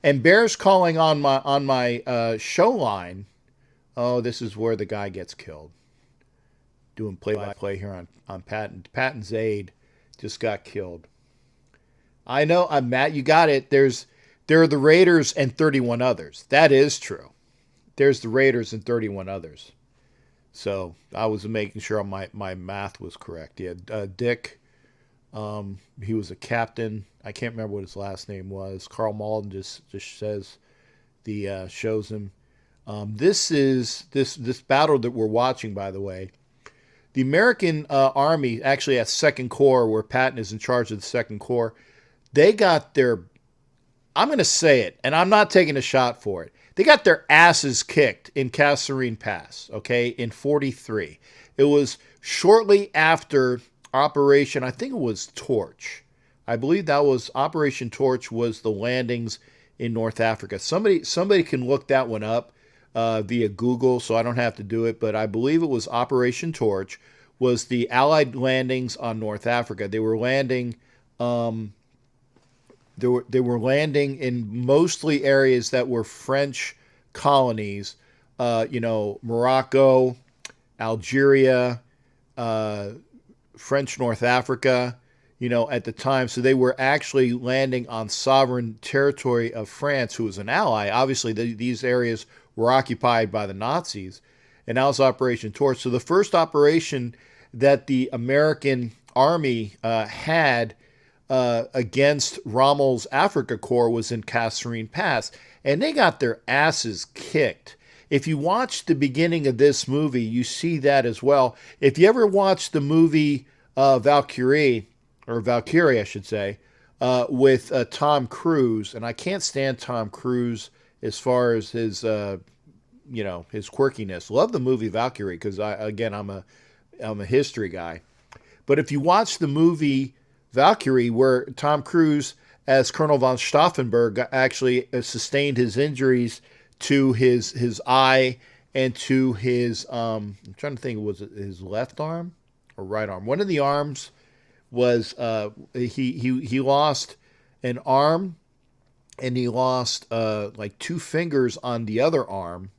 and Bear's calling on my show line. Oh, this is where the guy gets killed. Doing play-by-play here on Patton. Patton Zaid just got killed. I know, Matt, you got it. There are the Raiders and 31 others. That is true. There's the Raiders and 31 others. So I was making sure my math was correct. Yeah, Dick, he was a captain. I can't remember what his last name was. Carl Malden just says shows him. This is this battle that we're watching, by the way. The American Army actually at Second Corps, where Patton is in charge of the Second Corps, they got their, I'm going to say it, and I'm not taking a shot for it. They got their asses kicked in Kasserine Pass, okay, in 43. It was shortly after Operation, I think it was Torch. I believe that was Operation Torch was the landings in North Africa. Somebody can look that one up via Google, so I don't have to do it. But I believe it was Operation Torch was the Allied landings on North Africa. They were landing. They were landing in mostly areas that were French colonies. Morocco, Algeria, French North Africa. At the time. So they were actually landing on sovereign territory of France, who was an ally. Obviously, these areas were occupied by the Nazis, and that was Operation Torch. So the first operation that the American Army had against Rommel's Africa Corps was in Kasserine Pass, and they got their asses kicked. If you watch the beginning of this movie, you see that as well. If you ever watched the movie Valkyrie, I should say, with Tom Cruise, and I can't stand Tom Cruise as far as his, his quirkiness. Love the movie Valkyrie because I'm a history guy. But if you watch the movie Valkyrie, where Tom Cruise as Colonel von Stauffenberg actually sustained his injuries to his eye and to his, I'm trying to think, was it his left arm or right arm? One of the arms was he lost an arm, and he lost like two fingers on the other arm.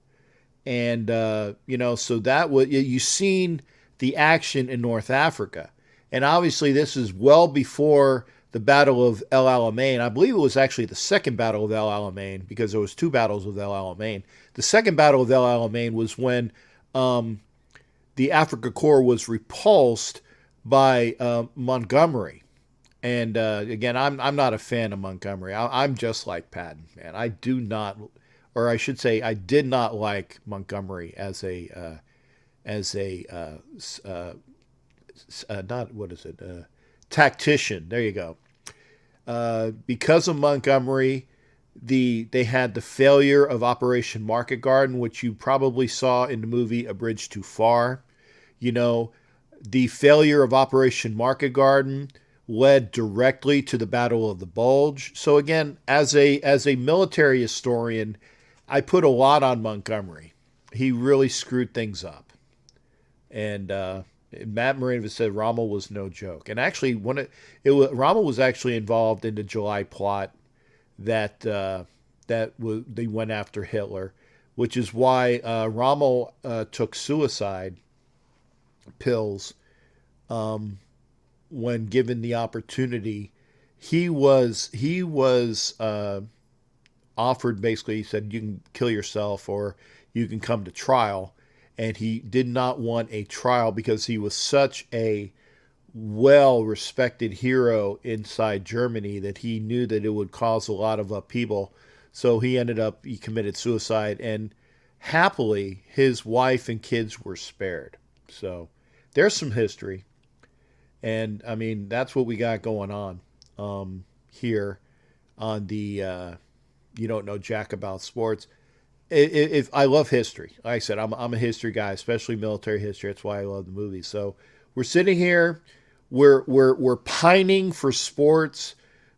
And so that was, you've seen the action in North Africa, and obviously this is well before the Battle of El Alamein. I believe it was actually the second Battle of El Alamein, because there was two battles of El Alamein. The second Battle of El Alamein was when the Afrika Korps was repulsed by Montgomery. And again, I'm not a fan of Montgomery. I'm just like Patton, man. I do not, or I should say, I did not like Montgomery as a not, what is it, tactician. There you go. Because of Montgomery, they had the failure of Operation Market Garden, which you probably saw in the movie A Bridge Too Far. The failure of Operation Market Garden led directly to the Battle of the Bulge. So again, as a military historian, I put a lot on Montgomery. He really screwed things up. And Matt Moreno said Rommel was no joke. And actually, Rommel was actually involved in the July plot that they went after Hitler, which is why Rommel took suicide pills when given the opportunity. He was offered, basically, he said, you can kill yourself or you can come to trial. And he did not want a trial because he was such a well-respected hero inside Germany that he knew that it would cause a lot of upheaval. So he committed suicide, and happily his wife and kids were spared. So there's some history. And I mean, that's what we got going on here on the You Don't Know Jack About Sports. If I love history, like I said, I'm a history guy, especially military history. That's why I love the movies. So we're sitting here, we're pining for sports,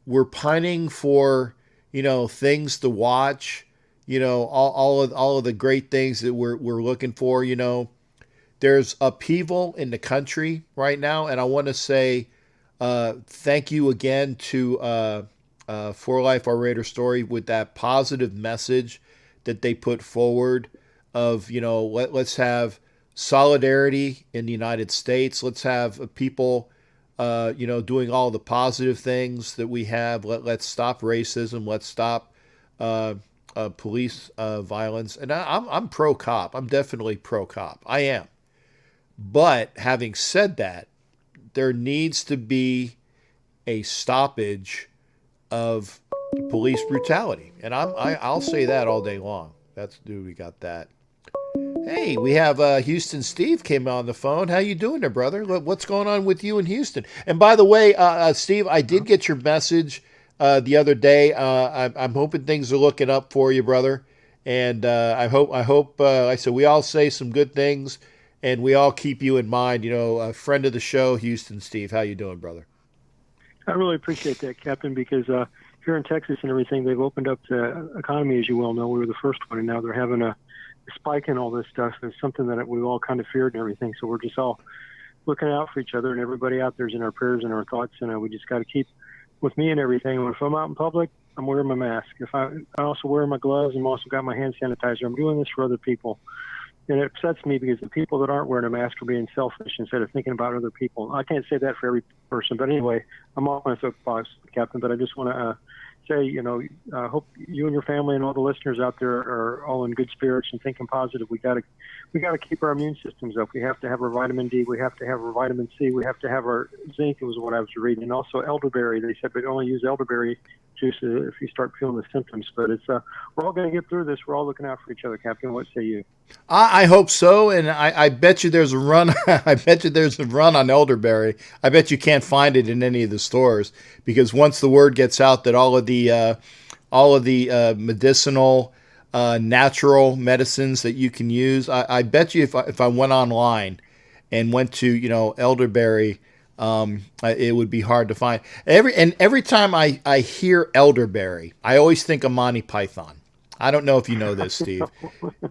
we're pining for things to watch, all of the great things that we're looking for. There's upheaval in the country right now, and I want to say thank you again to For Life Our Raider Story with that positive message that they put forward of, let's have solidarity in the United States. Let's have people, doing all the positive things that we have. Let's stop racism. Let's stop police violence. And I'm pro-cop. I'm definitely pro-cop. I am. But having said that, there needs to be a stoppage of police brutality, and I'll say that all day long. We got that. Hey, we have Houston Steve came on the phone. How you doing there, brother? What's going on with you in Houston? And by the way, Steve, I did get your message the other day. I'm hoping things are looking up for you, brother. And I hope. I said we all say some good things, and we all keep you in mind. A friend of the show, Houston Steve. How you doing, brother? I really appreciate that, Captain, because here in Texas and everything, they've opened up the economy, as you well know. We were the first one, and now they're having a spike in all this stuff. It's something that we've all kind of feared and everything. So we're just all looking out for each other, and everybody out there is in our prayers and our thoughts. And we just got to keep, with me and everything, if I'm out in public, I'm wearing my mask. I also wear my gloves. I'm also got my hand sanitizer. I'm doing this for other people. And it upsets me because the people that aren't wearing a mask are being selfish instead of thinking about other people. I can't say that for every person, but anyway, I'm off my soapbox, Captain. But I just want to say, I hope you and your family and all the listeners out there are all in good spirits and thinking positive. We got to keep our immune systems up. We have to have our vitamin D. We have to have our vitamin C. We have to have our zinc. Was what I was reading, and also elderberry. They said we only use elderberry juice if you start feeling the symptoms. But it's we're all going to get through this. We're all looking out for each other, Captain. What say you? I hope so, and I bet you there's a run. I bet you there's a run on elderberry. I bet you can't find it in any of the stores, because once the word gets out that all of the medicinal, natural medicines that you can use, I bet you if I went online and went to elderberry, it would be hard to find. Every time I hear elderberry, I always think of Monty Python. I don't know if you know this, Steve.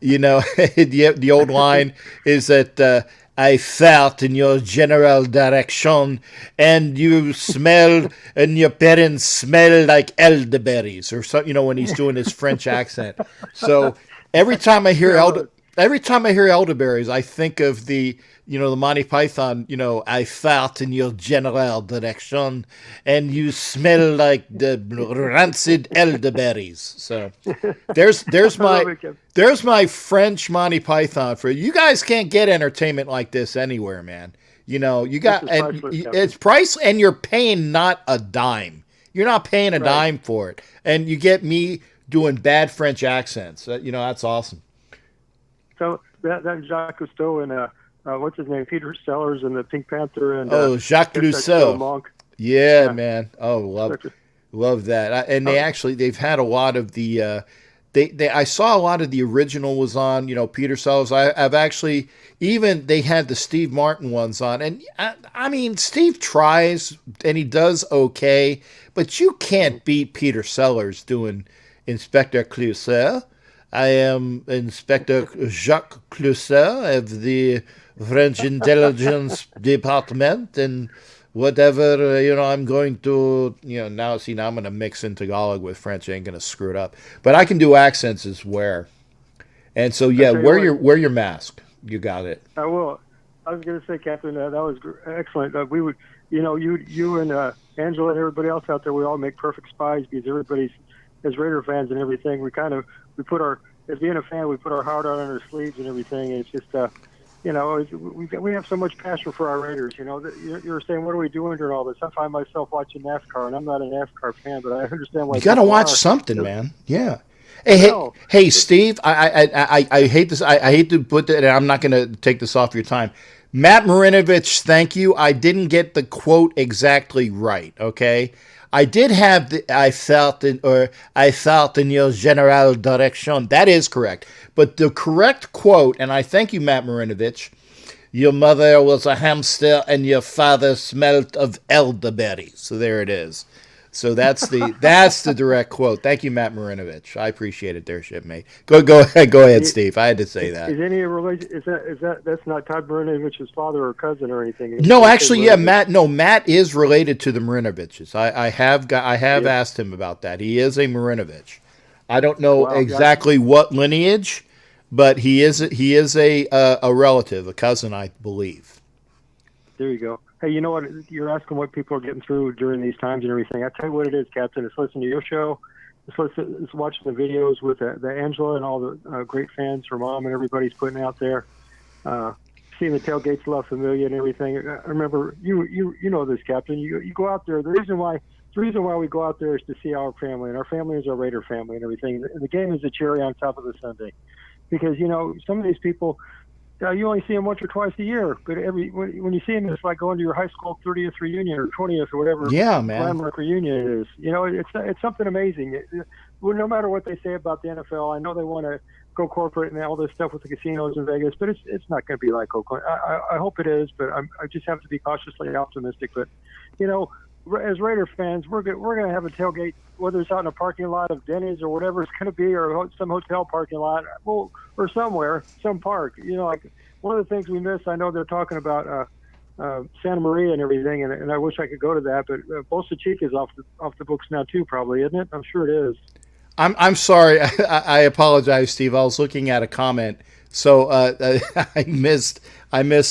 The old line is that I felt in your general direction, and you smell, and your parents smell like elderberries, or so. When he's doing his French accent. So every time I hear Yeah, every time I hear elderberries, I think of the Monty Python. I felt in your general direction, and you smell like the rancid elderberries. So there's I love my it, Captain. there's my French Monty Python for you. You guys can't get entertainment like this anywhere, man. You This got, is and priceless, Captain. it's price, and you're paying not a dime. You're not paying a Right. dime for it, and you get me doing bad French accents. That's awesome. So that Jacques Cousteau and what's his name, Peter Sellers and the Pink Panther and Oh, Jacques that's Joe Lucet. Monk. Yeah, Yeah, man. Oh, such a, love that. And oh, they've had a lot of the I saw a lot of the original was on, Peter Sellers. I've actually, even they had the Steve Martin ones on, and I mean Steve tries and he does okay, but you can't beat Peter Sellers doing Inspector Clouseau. I am Inspector Jacques Clouseau of the French Intelligence Department, and whatever, I'm going to, now I'm going to mix in Tagalog with French. I ain't going to screw it up. But I can do accents as wear. And so, I yeah, tell you what, wear your mask. You got it. I will. I was going to say, Captain, that was excellent. We would, you and Angela and everybody else out there, we all make perfect spies because everybody's, as Raider fans and everything, we put our, as being a fan, we put our heart out on our sleeves and everything. And it's just, we have so much passion for our Raiders. You're saying, what are we doing during all this? I find myself watching NASCAR, and I'm not a NASCAR fan, but I understand why You got to people watch are. something, man. Yeah. Hey, hey, No, hey, Steve. I hate this. I hate to put that. And I'm not going to take this off your time. Matt Marinovich, thank you. I didn't get the quote exactly right. Okay, I did have the I felt in your general direction. That is correct. But the correct quote, and I thank you, Matt Marinovich. Your mother was a hamster, and your father smelt of elderberries. So there it is. So that's the direct quote. Thank you, Matt Marinovich. I appreciate it, there, shipmate. Go ahead, is, Steve. I had to say that. is any relation? That's not Todd Marinovich's father or cousin or anything? No, It's actually, yeah, Marinovich. Matt. No, Matt is related to the Marinoviches. I have Yeah. asked him about that. He is a Marinovich. I don't know Wow. Yeah. exactly what lineage, but he is a relative, a cousin, I believe. There you go. Hey, you know what? You're asking what people are getting through during these times and everything. I tell you what it is, Captain. It's listening to your show. It's watching the videos with the Angela and all the great fans, her mom and everybody's putting out there. Seeing the tailgates La Familia and everything. I remember you know this, Captain. You go out there. The reason why we go out there is to see our family, and our family is our Raider family and everything. And the game is the cherry on top of the sundae, because some of these people. You only see them once or twice a year, but when you see them, it's like going to your high school 30th reunion or 20th or whatever Yeah, man. landmark reunion it is. It's something amazing. Well, no matter what they say about the NFL, I know they want to go corporate and all this stuff with the casinos in Vegas, but it's not going to be like Oakland. I hope it is, but I just have to be cautiously optimistic. But as Raider fans, we're going to have a tailgate, whether it's out in a parking lot of Denny's or whatever it's going to be, or some hotel parking lot, well, or somewhere, some park. Like one of the things we miss. I know they're talking about Santa Maria and everything, and I wish I could go to that, but Boca Chica is off the books now too, probably, isn't it? I'm sure it is. I'm sorry. I apologize, Steve. I was looking at a comment, so I missed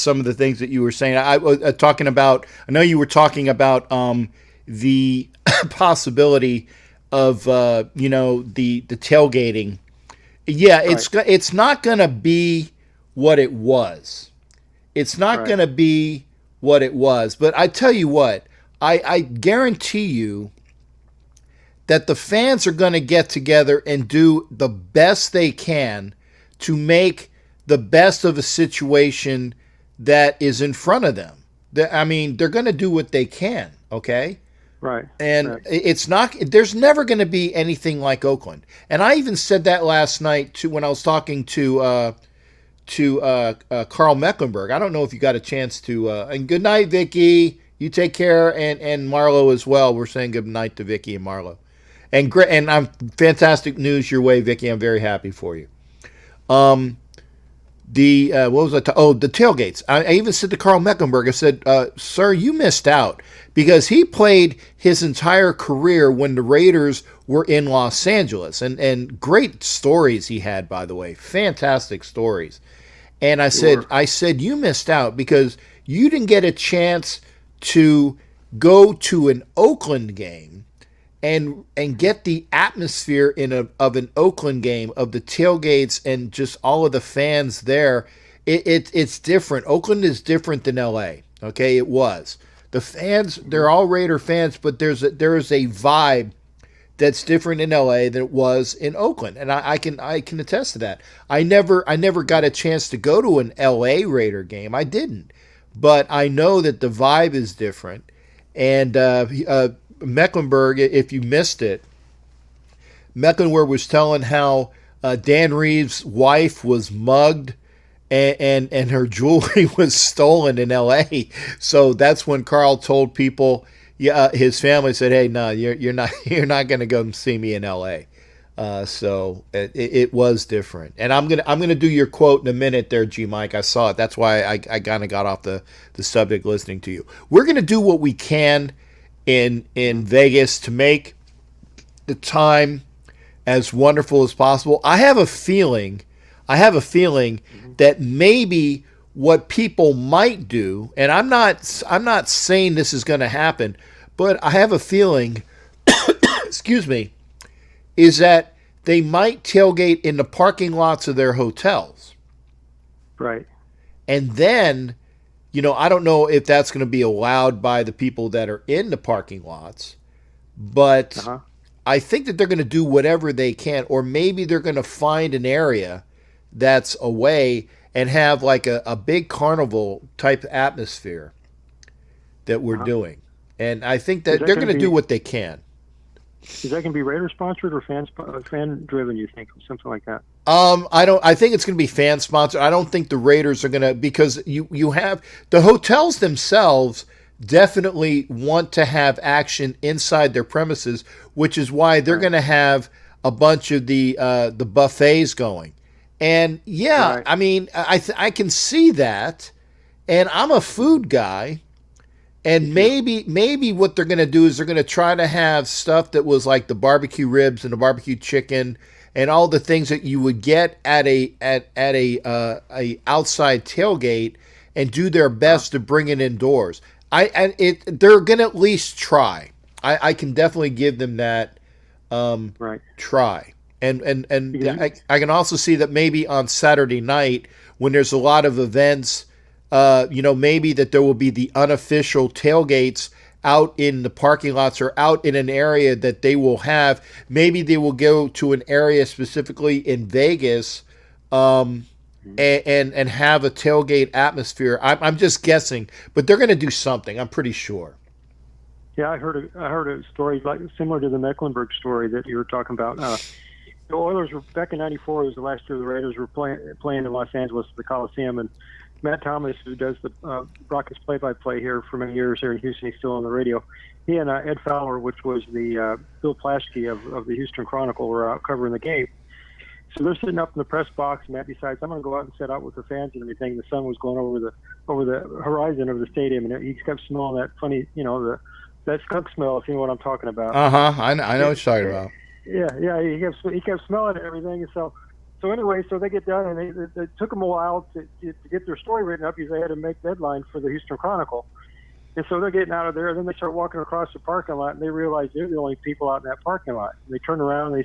some of the things that you were saying. I was talking about. I know you were talking about the possibility of the tailgating. Yeah, Right, it's not going to be what it was. It's not right, going to be what it was. But I tell you what, I guarantee you that the fans are going to get together and do the best they can to make the best of a situation that is in front of them. I mean, they're going to do what they can, okay? right, And right. it's not, there's never going to be anything like Oakland. And I even said that last night when I was talking to Carl Mecklenburg. I don't know if you got a chance to, and good night, Vicky. You take care, and Marlo as well. We're saying good night to Vicky and Marlo. And great, and I'm fantastic news your way, Vicky. I'm very happy for you. Um, what was it? Oh, the tailgates. I even said to Carl Mecklenburg, I said, "Sir, you missed out because he played his entire career when the Raiders were in Los Angeles, and great stories he had, by the way, fantastic stories." And Sure. I said, you missed out because you didn't get a chance to go to an Oakland game and get the atmosphere of an Oakland game of the tailgates and just all of the fans there. It's different. Oakland is different than L.A. Okay, it was the fans. They're all Raider fans, but there is a vibe that's different in LA than it was in Oakland, and I can attest to that. I never got a chance to go to an LA Raider game. I didn't, but I know that the vibe is different. And Mecklenburg, if you missed it, Mecklenburg was telling how Dan Reeves' wife was mugged and her jewelry was stolen in L.A. So that's when Carl told people, yeah, his family said, "Hey, no, you're not you're not going to go and see me in L.A." So it was different, and I'm gonna do your quote in a minute there, G Mike. I saw it. That's why I kind of got off the subject listening to you. We're gonna do what we can in Vegas to make the time as wonderful as possible. I have a feeling that maybe what people might do, and I'm not saying this is going to happen, but I have a feeling, excuse me, is that they might tailgate in the parking lots of their hotels. Right. And then, I don't know if that's going to be allowed by the people that are in the parking lots, but Uh-huh. I think that they're going to do whatever they can, or maybe they're going to find an area that's away and have like a big carnival type atmosphere that we're doing. And I think that they're going to do what they can. Is that going to be Raider sponsored or fan driven? You think something like that? I think it's going to be fan sponsored. I don't think the Raiders are going to, because you have the hotels themselves definitely want to have action inside their premises, which is why they're going to have a bunch of the buffets going. And yeah, Right. I mean, I can see that, and I'm a food guy. And maybe what they're going to do is they're going to try to have stuff that was like the barbecue ribs and the barbecue chicken and all the things that you would get at a outside tailgate, and do their best to bring it indoors. They're going to at least try. I can definitely give them that Right. try. And Because- I can also see that maybe on Saturday night when there's a lot of events, maybe that there will be the unofficial tailgates out in the parking lots or out in an area that they will have. Maybe they will go to an area specifically in Vegas, and have a tailgate atmosphere. I'm just guessing, but they're going to do something. I'm pretty sure. Yeah, I heard a story like similar to the Mecklenburg story that you were talking about. The Oilers were back in '94. It was the last year the Raiders were playing in Los Angeles at the Coliseum, and Matt Thomas, who does the Rockets play-by-play here for many years here in Houston, he's still on the radio. He and Ed Fowler, which was the Bill Plaschke of the Houston Chronicle, were out covering the game. So they're sitting up in the press box, and Matt decides, I'm going to go out and sit out with the fans and everything. The sun was going over the horizon of the stadium, and he kept smelling that funny, that skunk smell, if you know what I'm talking about. I know what you're talking about. Yeah, he kept smelling it and everything. And so anyway, so they get done, and it took them a while to get their story written up because they had to make deadline for the Houston Chronicle. And so they're getting out of there, and then they start walking across the parking lot, and they realize they're the only people out in that parking lot. And they turn around, and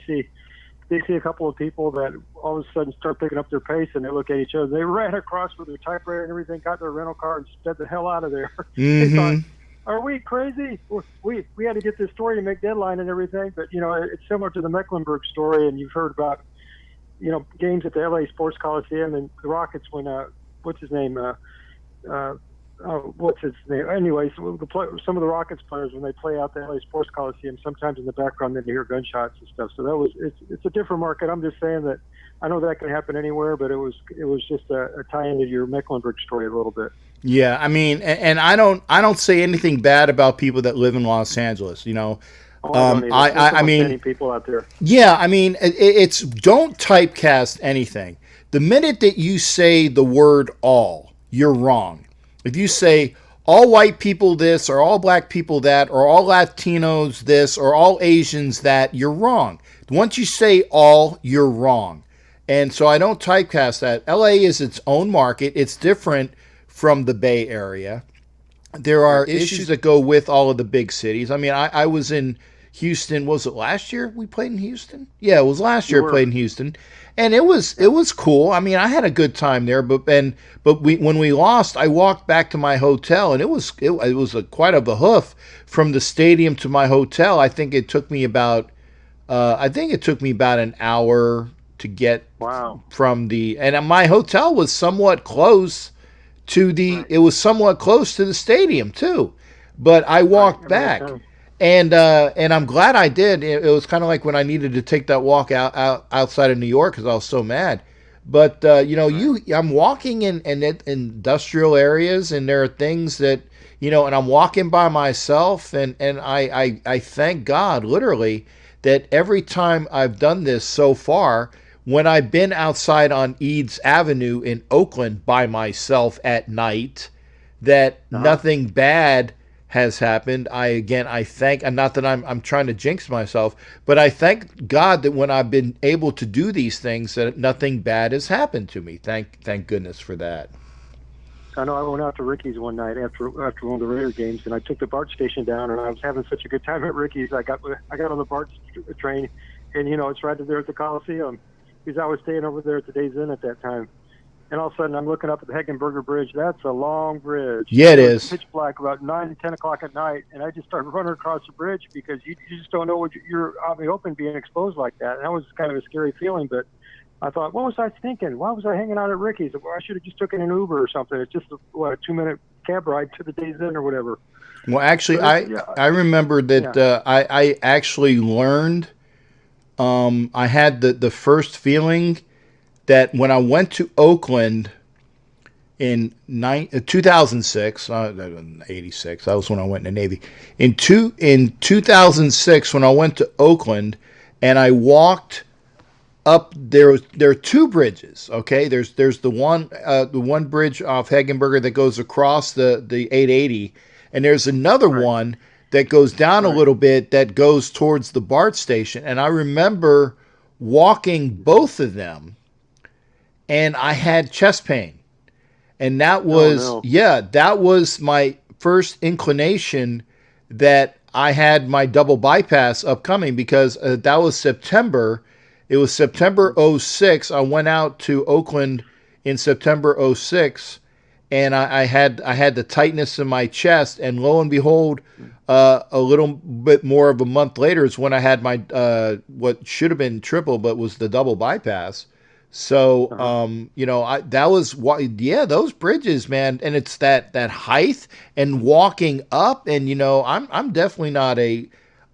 they see a couple of people that all of a sudden start picking up their pace, and they look at each other. They ran across with their typewriter and everything, got their rental car, and sped the hell out of there. They thought, are we crazy? We had to get this story to make deadline and everything, but it's similar to the Mecklenburg story, and you've heard about games at the LA Sports Coliseum and the Rockets when what's his name anyways, some of the Rockets players when they play out the LA Sports Coliseum, sometimes in the background they hear gunshots and stuff. So it's a different market. I'm just saying that I know that can happen anywhere, but it was just a tie into your Mecklenburg story a little bit. Yeah, I mean, and I don't say anything bad about people that live in Los Angeles. I mean, people out there. Yeah, I mean, it's don't typecast anything. The minute that you say the word all, you're wrong. If you say all white people this, or all black people that, or all Latinos this, or all Asians that, you're wrong. Once you say all, you're wrong. And so I don't typecast that. LA is its own market. It's different from the Bay Area. There are issues that go with all of the big cities. I mean, I was in Houston. Was it last year we played in Houston? Yeah, it was last year I played in Houston, and it was cool. I mean, I had a good time there. But when we lost, I walked back to my hotel, and it was quite a hoof from the stadium to my hotel. I think it took me about an hour to get from and my hotel was somewhat close to it was somewhat close to the stadium too, but I walked back, and I'm glad I did. It was kind of like when I needed to take that walk outside of New York because I was so mad. But I'm walking in industrial areas, and there are things that and I'm walking by myself, and I thank God literally that every time I've done this so far, when I've been outside on Eads Avenue in Oakland by myself at night, that nothing bad has happened. I thank, and not that I'm trying to jinx myself, but I thank God that when I've been able to do these things, that nothing bad has happened to me. Thank goodness for that. I know I went out to Ricky's one night after one of the Raider games, and I took the BART station down, and I was having such a good time at Ricky's. I got on the BART train, and it's right there at the Coliseum. Because I was staying over there at the Days Inn at that time. And all of a sudden, I'm looking up at the Heckenberger Bridge. That's a long bridge. Yeah, it is. Pitch black about 9 to 10 o'clock at night. And I just started running across the bridge because you just don't know what you're out in the open being exposed like that. And that was kind of a scary feeling. But I thought, what was I thinking? Why was I hanging out at Ricky's? Well, I should have just taken an Uber or something. It's just a 2-minute cab ride to the Days Inn or whatever. Well, actually, I remember that I actually learned. I had the first feeling that when I went to Oakland in 2006, 86, that was when I went in the Navy. In 2006, when I went to Oakland, and I walked up there are two bridges. Okay, there's the one bridge off Heckenberger that goes across the 880, and there's another one that goes down a little bit that goes towards the BART station. And I remember walking both of them, and I had chest pain. And that was, that was my first inclination that I had my double bypass upcoming, because that was September. It was September 06. I went out to Oakland in September 06, and I had the tightness in my chest, and lo and behold, a little bit more of a month later is when I had my what should have been triple, but was the double bypass. So that was those bridges, man, and it's that height and walking up, and I'm definitely not a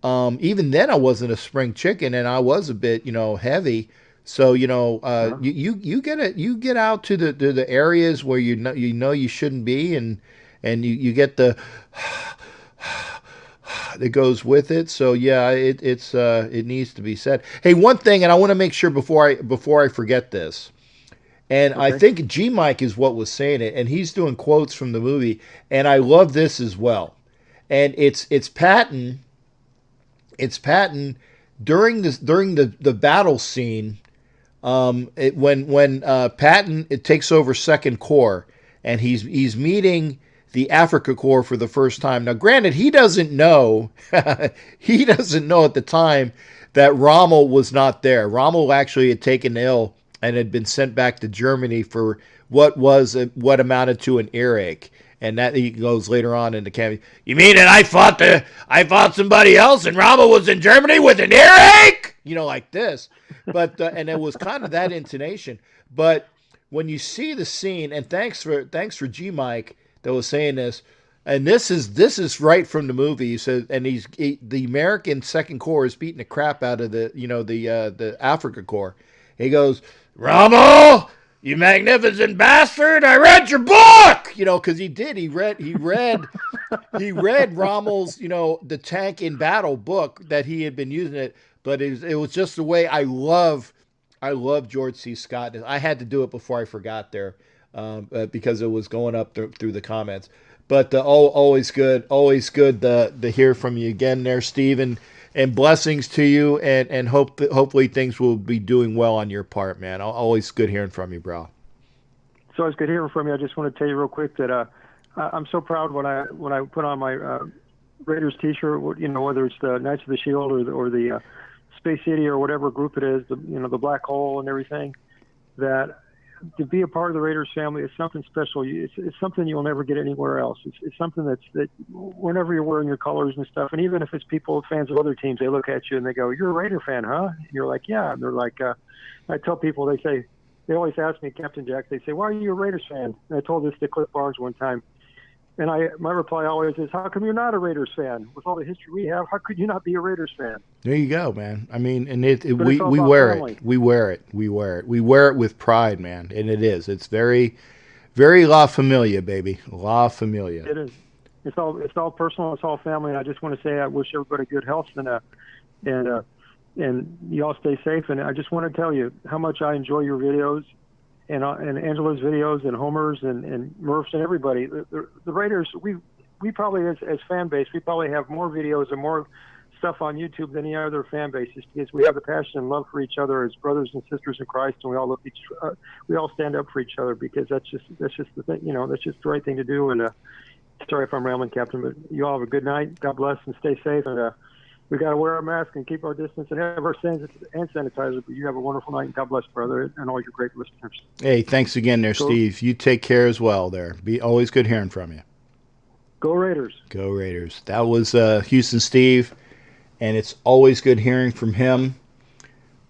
even then I wasn't a spring chicken, and I was a bit heavy. So you get out to the areas where you shouldn't be, and you get the that goes with it. So yeah, it needs to be said. Hey, one thing, and I want to make sure before I forget this, and I think G Mike is what was saying it, and he's doing quotes from the movie, and I love this as well. And it's Patton during the battle scene. When Patton takes over Second Corps, and he's meeting the Africa Corps for the first time. Now, granted, he doesn't know at the time that Rommel was not there. Rommel actually had taken ill and had been sent back to Germany for what amounted to an earache. And that he goes later on in the campaign. You mean that I fought somebody else, and Rommel was in Germany with an earache? Like this. But and it was kind of that intonation. But when you see the scene, and thanks for G Mike that was saying this, and this is right from the movie. He said, and the American Second Corps is beating the crap out of the Africa Corps. He goes, Rommel, you magnificent bastard! I read your book, because he did. He read Rommel's, the Tank in Battle book that he had been using it. But it was just the way I love I love George C. Scott. I had to do it before I forgot there, because it was going up through the comments. But always good to hear from you again there, Steve, and blessings to you, and hopefully things will be doing well on your part, man. Always good hearing from you, bro. So it's good hearing from you. I just want to tell you real quick that I'm so proud when I put on my Raiders T-shirt. You know, whether it's the Knights of the Shield or the Space City or whatever group it is, the black hole and everything, that to be a part of the Raiders family is something special. It's something you'll never get anywhere else. It's something that whenever you're wearing your colors and stuff, and even if it's people, fans of other teams, they look at you and they go, "You're a Raider fan, huh?" And you're like, "Yeah." And they're like, I tell people, they always ask me, Captain Jack, they say, "Why are you a Raiders fan?" And I told this to Cliff Barnes one time. And my reply always is, "How come you're not a Raiders fan? With all the history we have, how could you not be a Raiders fan?" There you go, man. I mean, and we wear it. We wear it. We wear it. We wear it with pride, man. And it is. It's very, very La Familia, baby. La Familia. It is. It's all personal. It's all family. And I just want to say I wish everybody good health and you all stay safe. And I just want to tell you how much I enjoy your videos. And Angela's videos and Homer's and Murph's and everybody. The Raiders, we probably as fan base, we probably have more videos and more stuff on YouTube than any other fan bases, because we have the passion and love for each other as brothers and sisters in Christ, and we all stand up for each other, because that's just the thing, that's just the right thing to do. And sorry if I'm rambling, Captain, but you all have a good night. God bless and stay safe. And we got to wear our mask and keep our distance and have our hand sanitizer. But you have a wonderful night, and God bless, brother, and all your great listeners. Hey, thanks again there, Steve. You take care as well there. Be always good hearing from you. Go Raiders. Go Raiders. That was Houston Steve, and it's always good hearing from him.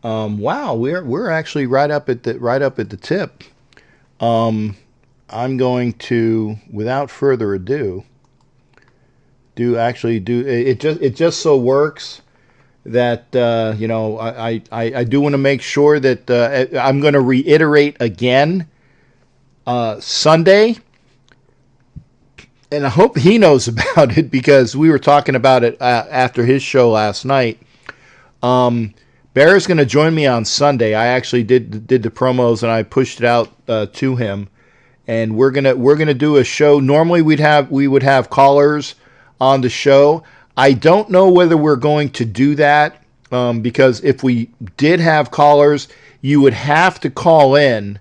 Wow, we're actually right up at the tip. I'm going to, without further ado, it just so works that I do want to make sure that I'm going to reiterate again Sunday, and I hope he knows about it, because we were talking about it after his show last night. Bear's going to join me on Sunday. I actually did the promos and I pushed it out to him, and we're gonna do a show. Normally we would have callers on the show. I don't know whether we're going to do that, because if we did have callers, you would have to call in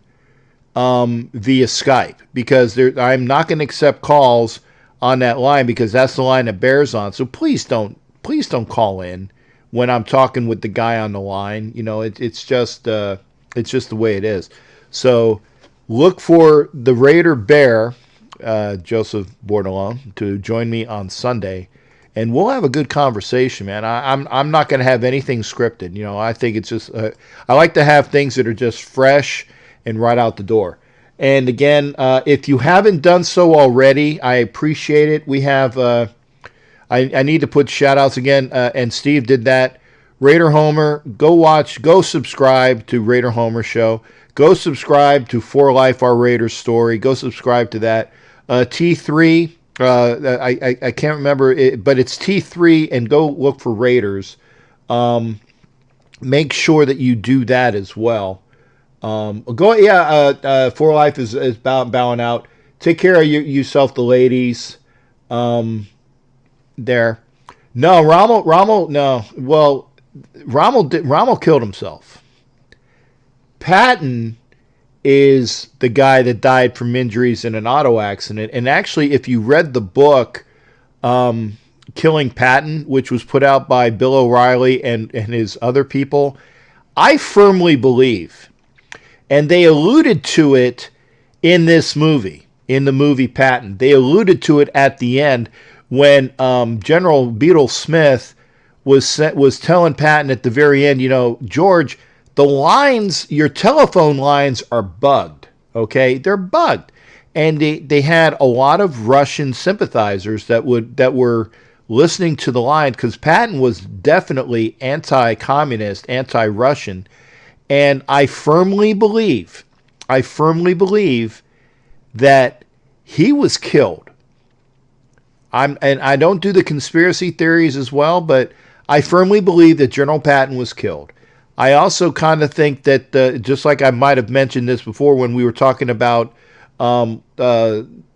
via Skype, because I'm not going to accept calls on that line, because that's the line that Bear's on. So please don't call in when I'm talking with the guy on the line. It's just the way it is. So look for the Raider Bear, Joseph Bordelon, to join me on Sunday, and we'll have a good conversation, man. I'm not going to have anything scripted. I think it's just I like to have things that are just fresh and right out the door. And again, if you haven't done so already, I appreciate it. We have I need to put shout outs again, and Steve did that. Raider Homer, go subscribe to Raider Homer Show. Go subscribe to For Life Our Raiders Story. Go subscribe to that. T3, I can't remember it, but it's T3, and go look for Raiders. Make sure that you do that as well. For Life is bowing out. Take care of yourself, the ladies. There. No, Rommel, no. Well, Rommel killed himself. Patton is the guy that died from injuries in an auto accident. And actually, if you read the book, Killing Patton, which was put out by Bill O'Reilly and his other people, I firmly believe, and they alluded to it in this movie, in the movie Patton. They alluded to it at the end when General Beetle Smith was telling Patton at the very end, George, the lines, your telephone lines are bugged, okay? They're bugged. And they had a lot of Russian sympathizers that were listening to the line, because Patton was definitely anti-communist, anti-Russian. And I firmly believe that he was killed. And I don't do the conspiracy theories as well, but I firmly believe that General Patton was killed. I also kind of think that just like I might have mentioned this before when we were talking about Colonel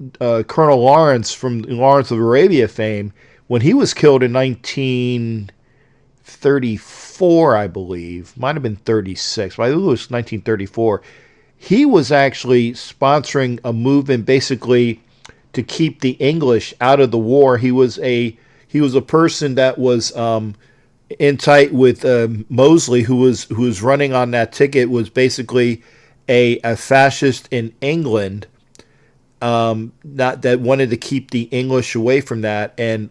Lawrence from Lawrence of Arabia fame, when he was killed in 1934, I believe, might have been 36, but I believe it was 1934. He was actually sponsoring a movement basically to keep the English out of the war. He was a person that was in tight with Mosley, who was running on that ticket, was basically a fascist in England, not that wanted to keep the English away from that. And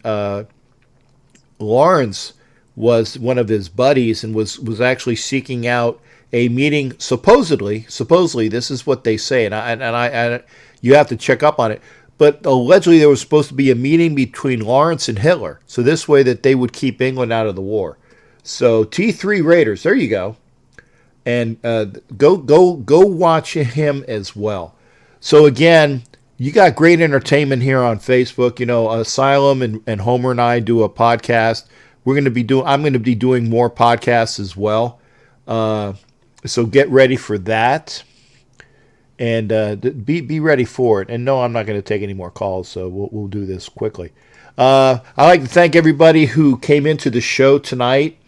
Lawrence was one of his buddies and was actually seeking out a meeting. Supposedly, this is what they say, and I you have to check up on it. But allegedly, there was supposed to be a meeting between Lawrence and Hitler, so this way that they would keep England out of the war. So T3 Raiders, there you go, and go watch him as well. So again, you got great entertainment here on Facebook. You know, Asylum and Homer and I do a podcast. I'm going to be doing more podcasts as well. So get ready for that. And be ready for it. And no, I'm not going to take any more calls, so we'll do this quickly. I'd like to thank everybody who came into the show tonight.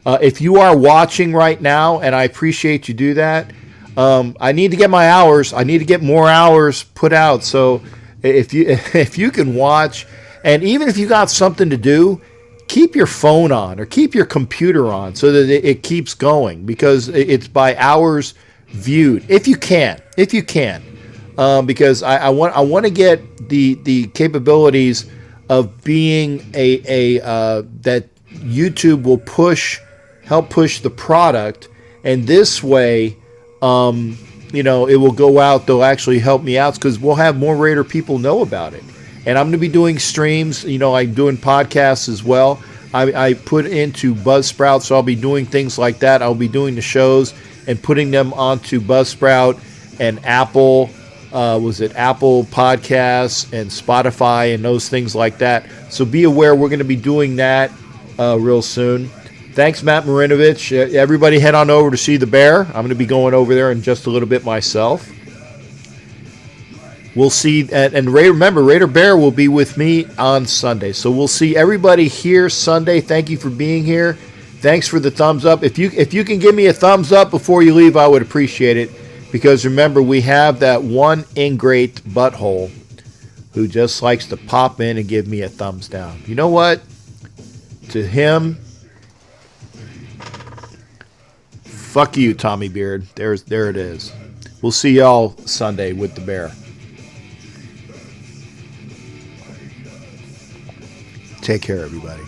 If you are watching right now, and I appreciate you do that, I need to get my hours. I need to get more hours put out. So if you can watch, and even if you got something to do, keep your phone on or keep your computer on so that it keeps going, because it's by hours viewed, if you can, because I want to get the capabilities of being a that YouTube will help push the product, and this way, it will go out. They'll actually help me out because we'll have more Raider people know about it, and I'm going to be doing streams. I'm doing podcasts as well. I put into Buzzsprout, so I'll be doing things like that. I'll be doing the shows and putting them onto Buzzsprout and Apple, Apple Podcasts and Spotify and those things like that. So be aware, we're going to be doing that real soon. Thanks, Matt Marinovich. Everybody head on over to see the bear. I'm going to be going over there in just a little bit myself. We'll see, and remember, Raider Bear will be with me on Sunday. So we'll see everybody here Sunday. Thank you for being here. Thanks for the thumbs up. If you can give me a thumbs up before you leave, I would appreciate it. Because remember, we have that one ingrate butthole who just likes to pop in and give me a thumbs down. You know what? To him, fuck you, Tommy Beard. There it is. We'll see y'all Sunday with the bear. Take care, everybody.